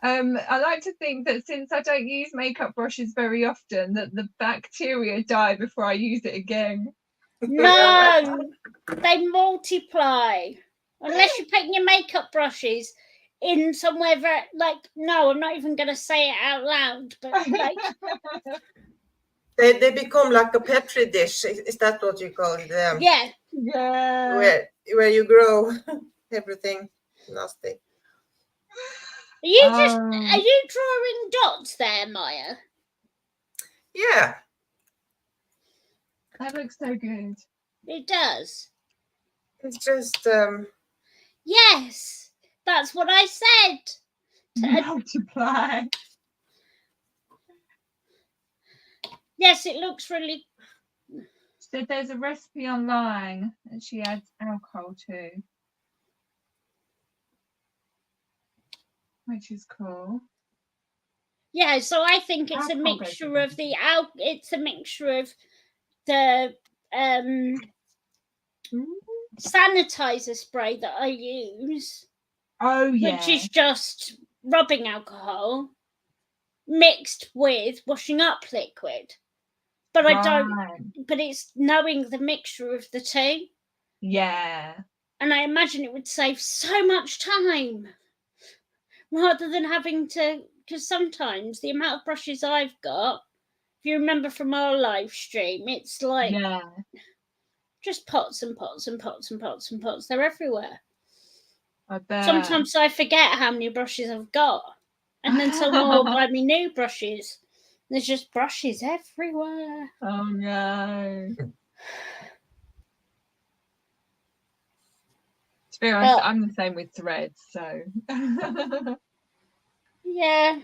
Speaker 1: I like to think that since I don't use makeup brushes very often, that the bacteria die before I use it again.
Speaker 3: No, they multiply. Unless you're putting your makeup brushes in somewhere no, I'm not even going to say it out loud, but like...
Speaker 2: They become like a petri dish. Is that what you call it?
Speaker 3: Yeah.
Speaker 1: Yeah.
Speaker 2: Where you grow everything nasty.
Speaker 3: Are you drawing dots there, Maya?
Speaker 2: Yeah.
Speaker 1: That looks so good.
Speaker 3: It does.
Speaker 2: It's just
Speaker 3: yes, that's what I said.
Speaker 1: Multiply.
Speaker 3: Yes, it looks really.
Speaker 1: So there's a recipe online that she adds alcohol to, which is cool.
Speaker 3: Yeah, so I think it's a mixture of it's a mixture of the sanitizer spray that I use.
Speaker 1: Oh yeah.
Speaker 3: Which is just rubbing alcohol mixed with washing up liquid. But but it's knowing the mixture of the two.
Speaker 1: Yeah.
Speaker 3: And I imagine it would save so much time rather than having to, because sometimes the amount of brushes I've got, if you remember from our live stream, it's like just pots and pots and pots and pots and pots. They're everywhere.
Speaker 1: I bet.
Speaker 3: Sometimes I forget how many brushes I've got. And then someone will buy me new brushes. There's just brushes everywhere.
Speaker 1: Oh no. To be honest, I'm the same with threads, so
Speaker 3: yeah.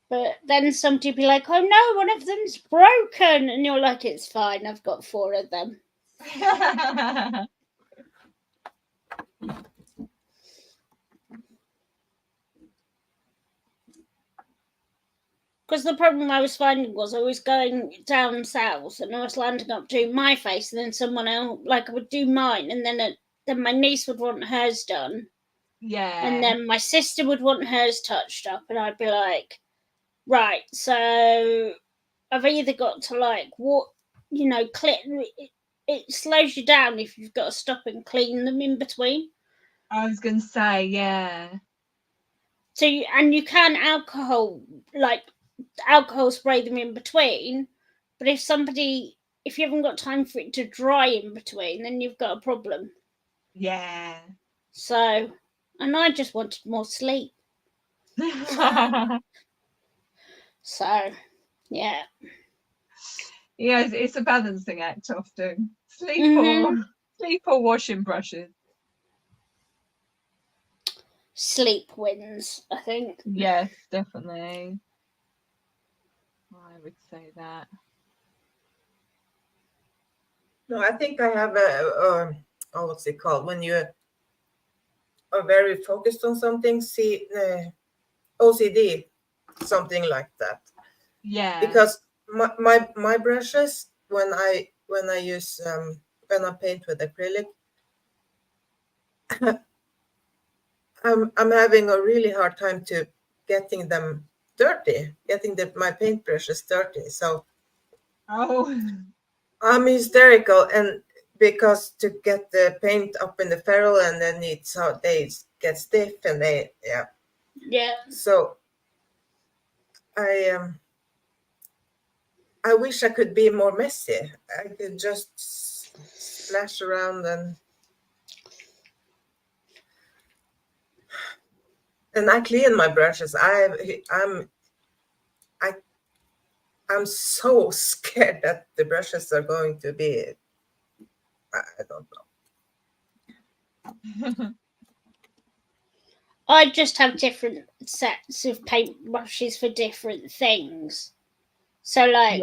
Speaker 3: But then somebody will be like, oh no, one of them's broken. And you're like, it's fine, I've got 4 of them. Because the problem I was finding was I was going down south and I was landing up doing my face, and then someone else, like I would do mine, and then my niece would want hers done,
Speaker 1: Yeah.
Speaker 3: and then my sister would want hers touched up, and I'd be like, right, so I've either got to like what, it slows you down if you've got to stop and clean them in between.
Speaker 1: I was going to say, yeah.
Speaker 3: So you can alcohol spray them in between, but if you haven't got time for it to dry in between, then you've got a problem.
Speaker 1: Yeah.
Speaker 3: So, and I just wanted more sleep. So, yeah.
Speaker 1: Yeah, it's a balancing act often. Sleep or washing brushes.
Speaker 3: Sleep wins, I think.
Speaker 1: Yes, definitely. I would say that.
Speaker 2: No, I think I have what's it called? When you are very focused on something, OCD, something like that.
Speaker 1: Yeah.
Speaker 2: Because my brushes, when I use when I paint with acrylic, I'm having a really hard time to getting them dirty, getting my paint brushes dirty. So I'm hysterical, and because to get the paint up in the ferrule, and then they get stiff, and
Speaker 3: Yeah.
Speaker 2: So I wish I could be more messy. I could just splash around and I clean my brushes. I'm so scared that the brushes are going to be. I don't know.
Speaker 3: I just have different sets of paintbrushes for different things. So, like,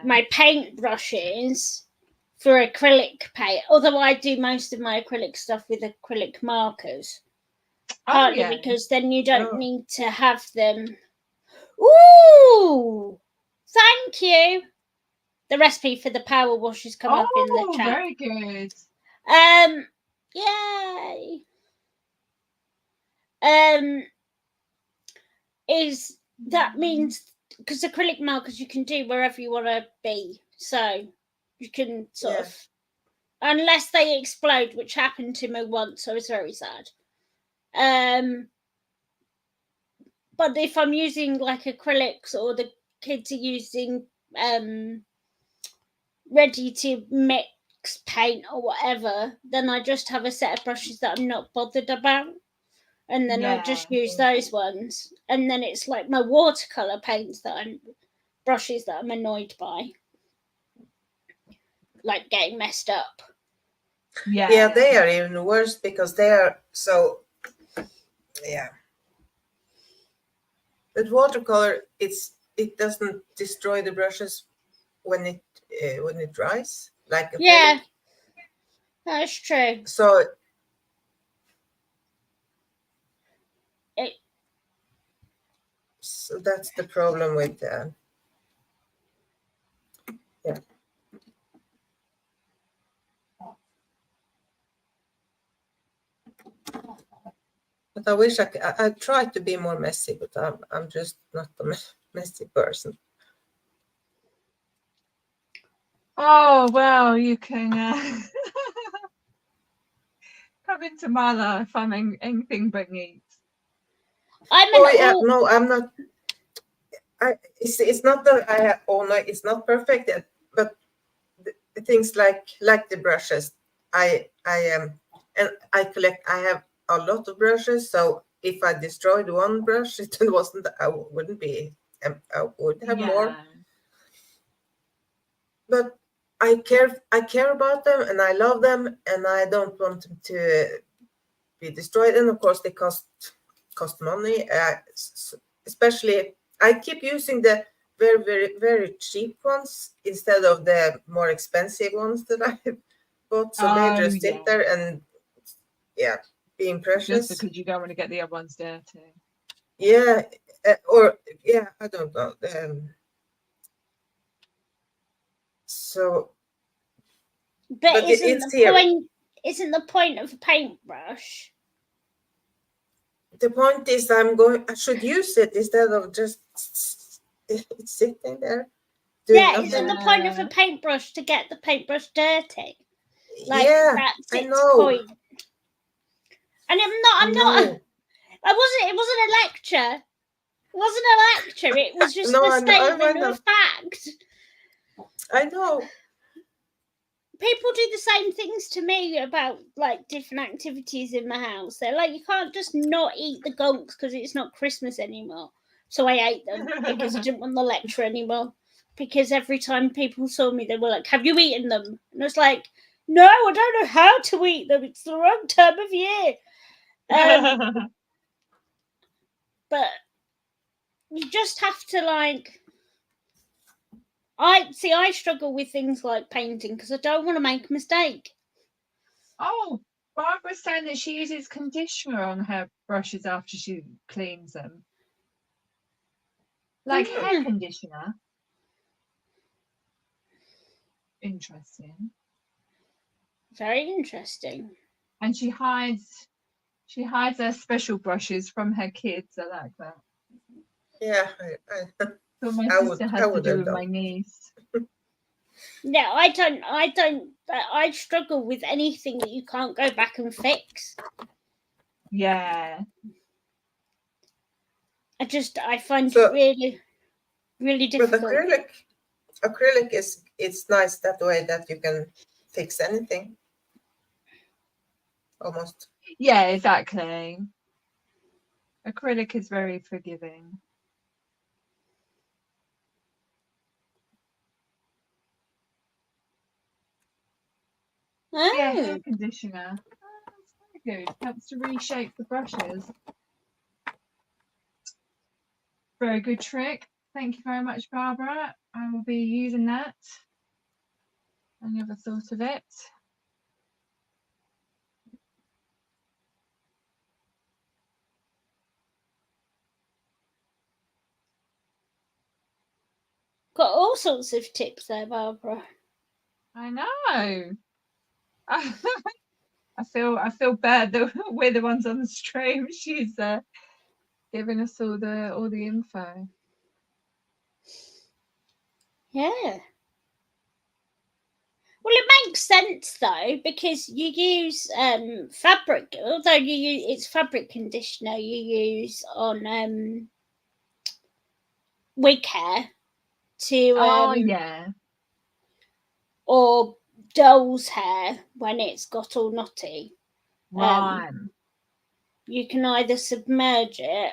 Speaker 3: my paintbrushes for acrylic paint, although I do most of my acrylic stuff with acrylic markers, partly because then you don't need to have them. Ooh! Thank you! The recipe for the power wash has come up in the chat.
Speaker 1: Very good.
Speaker 3: Yay! That means, because acrylic markers you can do wherever you want to be, so you can sort of, unless they explode, which happened to me once, so it's very sad. But if I'm using like acrylics, or the kids are using ready to mix paint or whatever, then I just have a set of brushes that I'm not bothered about, and then I'll just use those ones. And then it's like my watercolor paints brushes that I'm annoyed by, like getting messed up.
Speaker 2: Yeah, they are even worse because they are so. Yeah. But watercolor, it doesn't destroy the brushes when it dries, like acrylic.
Speaker 3: Yeah, that's true.
Speaker 2: So that's the problem with yeah. But I wish I try to be more messy, but I'm just not a messy person.
Speaker 1: Oh well, you can come into my life. I'm anything but neat.
Speaker 2: No, I'm not. It's not that I have. Oh no, it's not perfect yet. But the things like the brushes, I and I collect. I have a lot of brushes, so if I destroyed one brush, it wasn't. I wouldn't be. I would have more. But I care about them, and I love them, and I don't want them to be destroyed. And of course, they cost money. Especially, I keep using the very, very, very cheap ones instead of the more expensive ones that I bought. So they just sit there and being precious.
Speaker 1: Just because you don't want to get the other ones dirty.
Speaker 2: Yeah, or yeah, I don't know. So,
Speaker 3: But
Speaker 2: but
Speaker 3: isn't
Speaker 2: in
Speaker 3: the
Speaker 2: theory,
Speaker 3: point? Isn't the point of a paintbrush?
Speaker 2: the point is I should use it instead of just it's sitting there doing
Speaker 3: Yeah,
Speaker 2: nothing.
Speaker 3: isn't the point of a
Speaker 1: Yeah.
Speaker 3: paintbrush to get the paintbrush dirty? Like
Speaker 2: Yeah,
Speaker 3: that's
Speaker 2: I
Speaker 3: its
Speaker 2: know.
Speaker 3: point. And I'm
Speaker 2: I
Speaker 3: not.
Speaker 2: know.
Speaker 3: It wasn't a lecture. It wasn't a lecture. It was just
Speaker 2: No,
Speaker 3: a
Speaker 2: I
Speaker 3: statement
Speaker 2: know.
Speaker 3: of fact.
Speaker 2: I know.
Speaker 3: People do the same things to me about like different activities in the house. They're like, you can't just not eat the gonks because it's not Christmas anymore. So I ate them because I didn't want the lecture anymore. Because every time people saw me, they were like, "Have you eaten them?" And I was like, "No, I don't know how to eat them. It's the wrong time of year." But you just have to like. I struggle with things like painting because I don't want to make a mistake.
Speaker 1: Oh, Barbara's saying that she uses conditioner on her brushes after she cleans them. Like hair conditioner. Interesting.
Speaker 3: Very interesting.
Speaker 1: And she hides her special brushes from her kids. I like that.
Speaker 2: Yeah,
Speaker 1: So my
Speaker 2: I
Speaker 1: sister
Speaker 2: would
Speaker 1: has to do
Speaker 2: have
Speaker 1: with
Speaker 2: done.
Speaker 1: my niece.
Speaker 3: No, I don't. I struggle with anything that you can't go back and fix.
Speaker 1: Yeah.
Speaker 3: I find
Speaker 2: So-
Speaker 3: it really, really
Speaker 2: But
Speaker 3: difficult.
Speaker 2: acrylic it's nice that way that you can fix anything. Almost.
Speaker 1: Yeah, exactly. Acrylic is very forgiving. Yeah, hair
Speaker 3: Oh,
Speaker 1: conditioner. Oh, that's very good. Helps to reshape the brushes. Very good trick. Thank you very much, Barbara. I will be using that. I never thought of it.
Speaker 3: got all sorts of tips there, Barbara.
Speaker 1: I know. I feel bad that we're the ones on the stream. She's giving us all the info.
Speaker 3: Yeah. Well, it makes sense though because you use fabric. Although it's fabric conditioner you use on wig hair to
Speaker 1: Oh yeah.
Speaker 3: or doll's hair when it's got all knotty.
Speaker 1: Right.
Speaker 3: You can either submerge it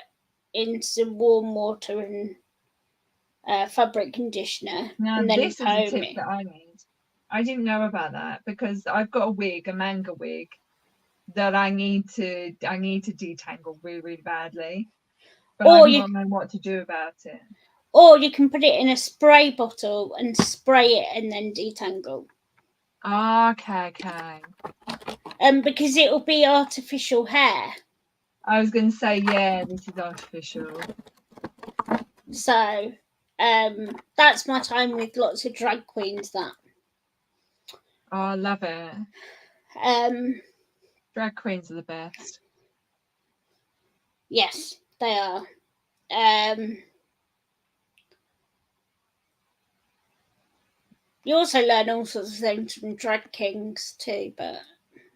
Speaker 3: in some warm water and fabric conditioner,
Speaker 1: Now
Speaker 3: and then
Speaker 1: this is a
Speaker 3: comb
Speaker 1: tip
Speaker 3: it.
Speaker 1: that I need. I didn't know about that because I've got a manga wig, that I need to detangle really, really badly. But I don't know what to do about it.
Speaker 3: Or you can put it in a spray bottle and spray it and then detangle.
Speaker 1: Okay.
Speaker 3: Because it'll be artificial hair.
Speaker 1: I was going to say, yeah, this is artificial.
Speaker 3: So that's my time with lots of drag queens. That.
Speaker 1: Oh, I love it. Drag queens are the best.
Speaker 3: Yes, they are. You also learn all sorts of things from drag kings too, but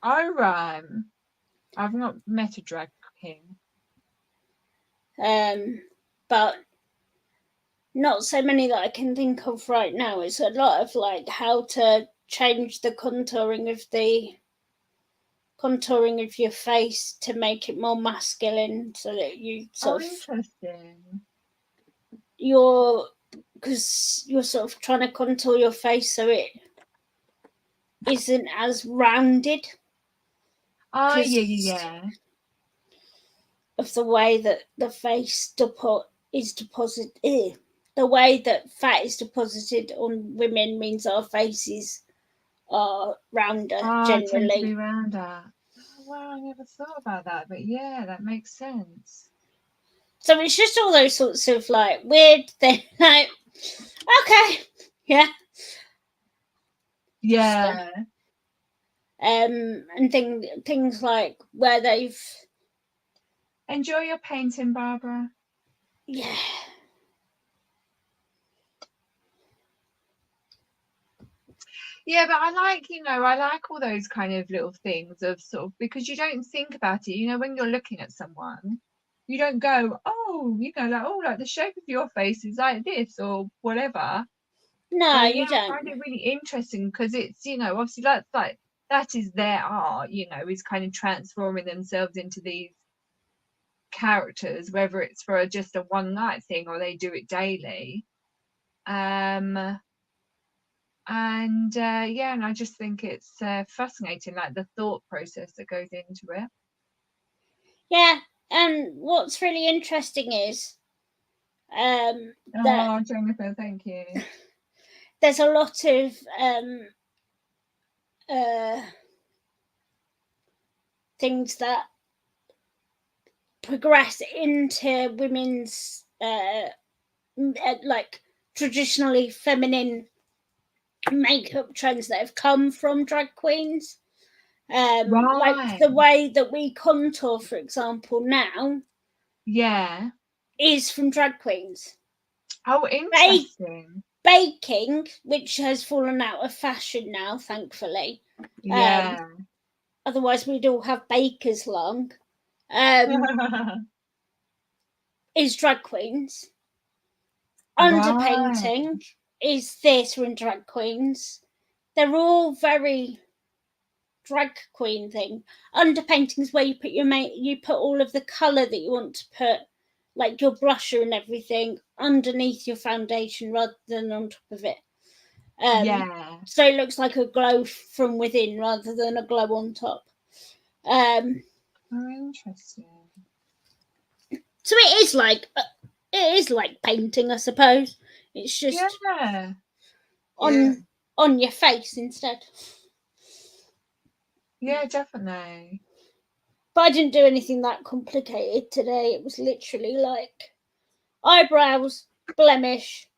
Speaker 1: Oh, right. I've not met a drag king.
Speaker 3: but not so many that I can think of right now. It's a lot of like how to change the contouring of your face to make it more masculine, so that you sort of
Speaker 1: Interesting.
Speaker 3: because you're sort of trying to contour your face so it isn't as rounded.
Speaker 1: Oh, yeah.
Speaker 3: Of the way that the face is deposited, the way that fat is deposited on women means our faces are rounder
Speaker 1: Tend to
Speaker 3: generally.
Speaker 1: be rounder. Oh, wow, I never thought about that, but yeah, that makes sense.
Speaker 3: So it's just all those sorts of like weird things. Like, okay, yeah,
Speaker 1: Yeah.
Speaker 3: and things like where they've
Speaker 1: Enjoy your painting, Barbara.
Speaker 3: yeah.
Speaker 1: Yeah, but I like, I like all those kind of little things of sort of, because you don't think about it, when you're looking at someone, you don't go, oh, like the shape of your face is like this or whatever.
Speaker 3: No,
Speaker 1: So
Speaker 3: you
Speaker 1: yeah, I
Speaker 3: don't.
Speaker 1: find it really interesting because it's, obviously that's like, that is their art, is kind of transforming themselves into these characters, whether it's for just a one night thing or they do it daily. And and I just think it's fascinating, like the thought process that goes into it.
Speaker 3: Yeah, and what's really interesting is that
Speaker 1: Oh, Jennifer, thank you.
Speaker 3: there's a lot of things that progress into women's like traditionally feminine makeup trends that have come from drag queens. Like
Speaker 1: Right.
Speaker 3: the way that we contour, for example, now
Speaker 1: Yeah.
Speaker 3: is from drag queens.
Speaker 1: Oh, interesting.
Speaker 3: Baking, which has fallen out of fashion now, thankfully.
Speaker 1: Yeah.
Speaker 3: Otherwise, we'd all have bakers long. Is drag queens.
Speaker 1: Right.
Speaker 3: Underpainting is theatre and drag queens. They're all very drag queen thing. Underpainting is where you put all of the colour that you want to put, like your blusher and everything, underneath your foundation rather than on top of it.
Speaker 1: Yeah.
Speaker 3: So it looks like a glow from within rather than a glow on top.
Speaker 1: Oh, interesting.
Speaker 3: So it is like painting, I suppose. It's just
Speaker 1: Yeah.
Speaker 3: on your face instead.
Speaker 1: Yeah, definitely.
Speaker 3: But I didn't do anything that complicated today. It was literally like eyebrows, blemish,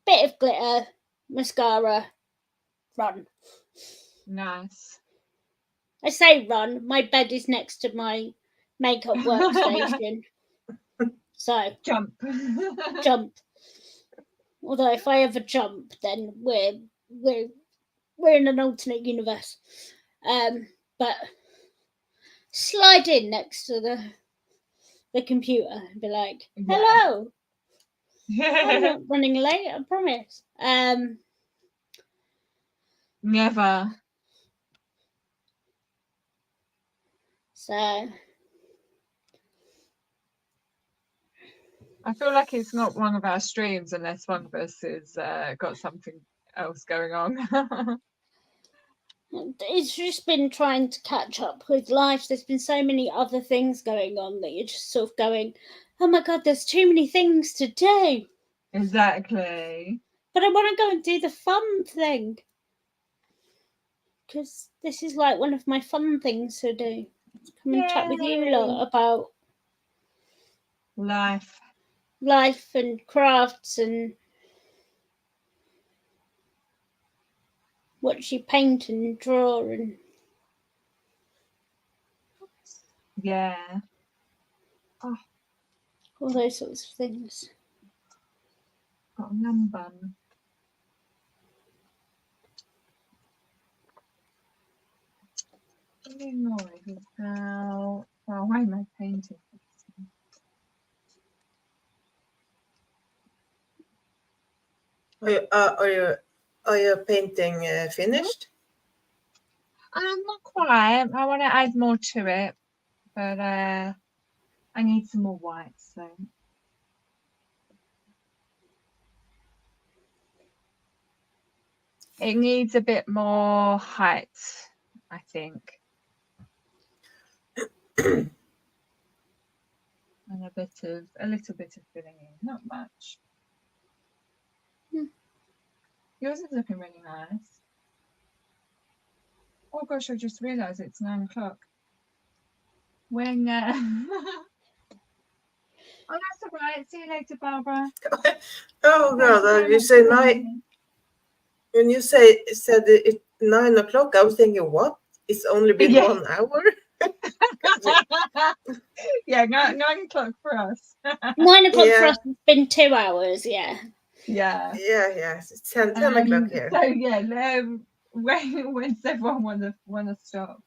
Speaker 3: bit of glitter, mascara, run.
Speaker 1: Nice.
Speaker 3: I say run. My bed is next to my makeup workstation. So
Speaker 1: Jump.
Speaker 3: jump. Although if I ever jump, then we're in an alternate universe. But slide in next to the computer and be like, "Hello, I'm not running late. I promise."
Speaker 1: Never.
Speaker 3: So
Speaker 1: I feel like it's not one of our streams unless one of us has got something else going on.
Speaker 3: it's just been trying to catch up with life. There's been so many other things going on that you're just sort of going, oh my god, there's too many things to do.
Speaker 1: Exactly.
Speaker 3: But I want to go and do the fun thing. Because this is like one of my fun things to do. Come and chat with you lot about life and crafts and watch you paint and draw and all those sorts of things.
Speaker 1: Got a number. Really annoyed with how far away my painting is.
Speaker 2: Are your painting finished?
Speaker 1: Not quite. I want to add more to it, but I need some more white. So it needs a bit more height, I think, and a little bit of filling in, not much. Yours is looking really nice. Oh gosh, I just realised it's 9 o'clock. When Oh, that's all right. See you later, Barbara.
Speaker 2: Oh
Speaker 1: Thank
Speaker 2: God,
Speaker 1: very
Speaker 2: you
Speaker 1: much
Speaker 2: say
Speaker 1: for
Speaker 2: 9.
Speaker 1: joining.
Speaker 2: When you said it 9 o'clock, I was thinking, what? It's only been
Speaker 1: Yeah.
Speaker 2: 1 hour.
Speaker 1: Yeah, 9 o'clock for us.
Speaker 3: 9 o'clock for
Speaker 2: Yeah.
Speaker 3: us has been 2 hours. Yeah.
Speaker 1: Yeah.
Speaker 2: Yeah. It's 10 o'clock here.
Speaker 1: So yeah, when's everyone wanna stop?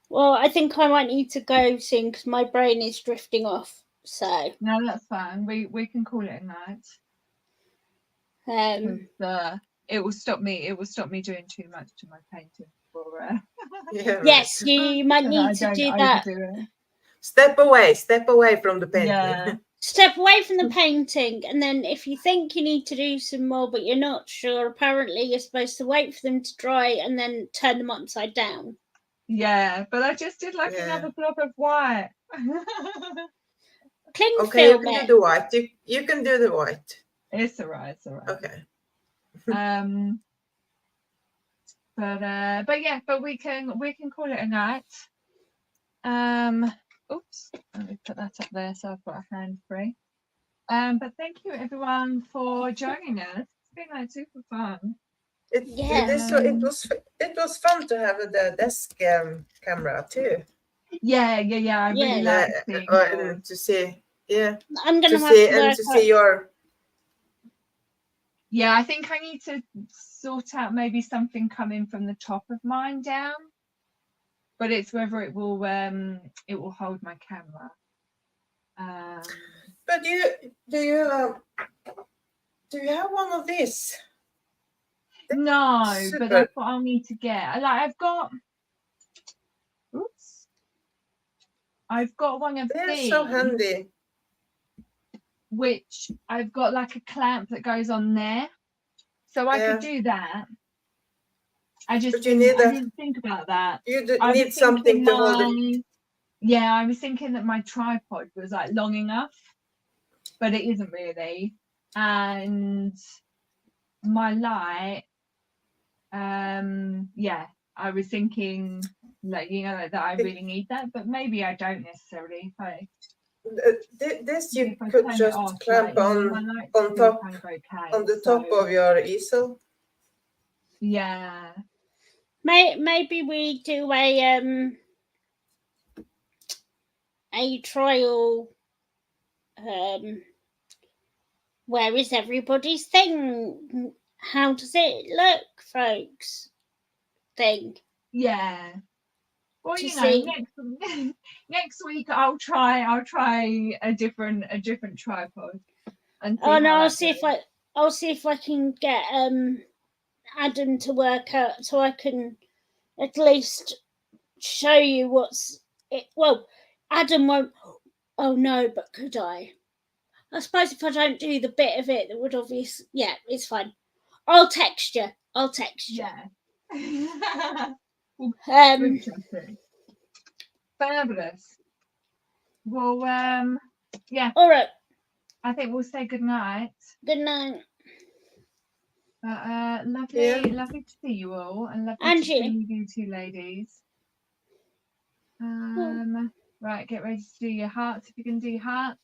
Speaker 3: Well, I think I might need to go soon because my brain is drifting off. So,
Speaker 1: No, that's fine. We can call it a night. It will stop me. It will stop me doing too much to my painting for.
Speaker 2: Yeah. Right.
Speaker 3: yes, you might
Speaker 1: so that
Speaker 3: need
Speaker 1: I
Speaker 3: to
Speaker 1: don't
Speaker 3: do that.
Speaker 1: overdo it.
Speaker 2: Step away from the painting.
Speaker 1: Yeah.
Speaker 3: Step away from the painting, and then if you think you need to do some more but you're not sure, apparently you're supposed to wait for them to dry and then turn them upside down.
Speaker 1: Yeah, but I just did like another blob of white.
Speaker 3: Cling
Speaker 2: Okay, you
Speaker 3: film
Speaker 2: can
Speaker 3: it.
Speaker 2: do the white. You can do the white.
Speaker 1: It's alright. It's alright.
Speaker 2: Okay.
Speaker 1: But yeah, but we can call it a night. Oops, let me put that up there so I've got a hand free. But thank you everyone for joining us. It's been like super fun.
Speaker 2: It was fun to have the desk camera too.
Speaker 1: Yeah. I really
Speaker 3: Yeah.
Speaker 1: like seeing
Speaker 2: And
Speaker 1: yours.
Speaker 2: to see, yeah,
Speaker 3: I'm
Speaker 2: to
Speaker 3: gonna have
Speaker 2: see
Speaker 3: to
Speaker 2: and
Speaker 3: work
Speaker 2: to
Speaker 3: out.
Speaker 2: see your.
Speaker 1: Yeah, I think I need to sort out maybe something coming from the top of mine down, but it's whether it will hold my camera.
Speaker 2: But do you have one of these?
Speaker 1: No,
Speaker 2: Super.
Speaker 1: but that's what I'll need to get. Like I've got one of
Speaker 2: They're
Speaker 1: these,
Speaker 2: so handy.
Speaker 1: which I've got like a clamp that goes on there, so I could do that. I just didn't think about that.
Speaker 2: You
Speaker 1: I
Speaker 2: need
Speaker 1: was
Speaker 2: something
Speaker 1: thinking
Speaker 2: to hold it.
Speaker 1: Yeah, I was thinking that my tripod was like long enough, but it isn't really. And my light, yeah, I was thinking like that I really need that, but maybe I don't necessarily.
Speaker 2: This
Speaker 1: If
Speaker 2: you
Speaker 1: I
Speaker 2: could
Speaker 1: turn it
Speaker 2: just
Speaker 1: off,
Speaker 2: clamp
Speaker 1: my
Speaker 2: on
Speaker 1: lights
Speaker 2: on
Speaker 1: still
Speaker 2: top
Speaker 1: kind of okay,
Speaker 2: on the top of your easel.
Speaker 1: Yeah.
Speaker 3: Maybe we do a trial. Where is everybody's thing? How does it look, folks? Thing.
Speaker 1: Yeah. Well,
Speaker 3: To
Speaker 1: you know,
Speaker 3: see.
Speaker 1: next week I'll try a different tripod and see
Speaker 3: Oh no,
Speaker 1: how
Speaker 3: I'll
Speaker 1: that
Speaker 3: see
Speaker 1: goes.
Speaker 3: if I can get Adam to work out so I can at least show you what's it. Well, Adam won't. Oh no, but could I? I suppose if I don't do the bit of it that would obviously. Yeah, it's fine. I'll text you.
Speaker 1: Yeah. Interesting. Fabulous. Well, yeah.
Speaker 3: All right.
Speaker 1: I think we'll say good night.
Speaker 3: Good night.
Speaker 1: Lovely to see you all, and lovely
Speaker 3: And
Speaker 1: to
Speaker 3: you.
Speaker 1: see you two ladies. Right, get ready to do your hearts if you can do your hearts.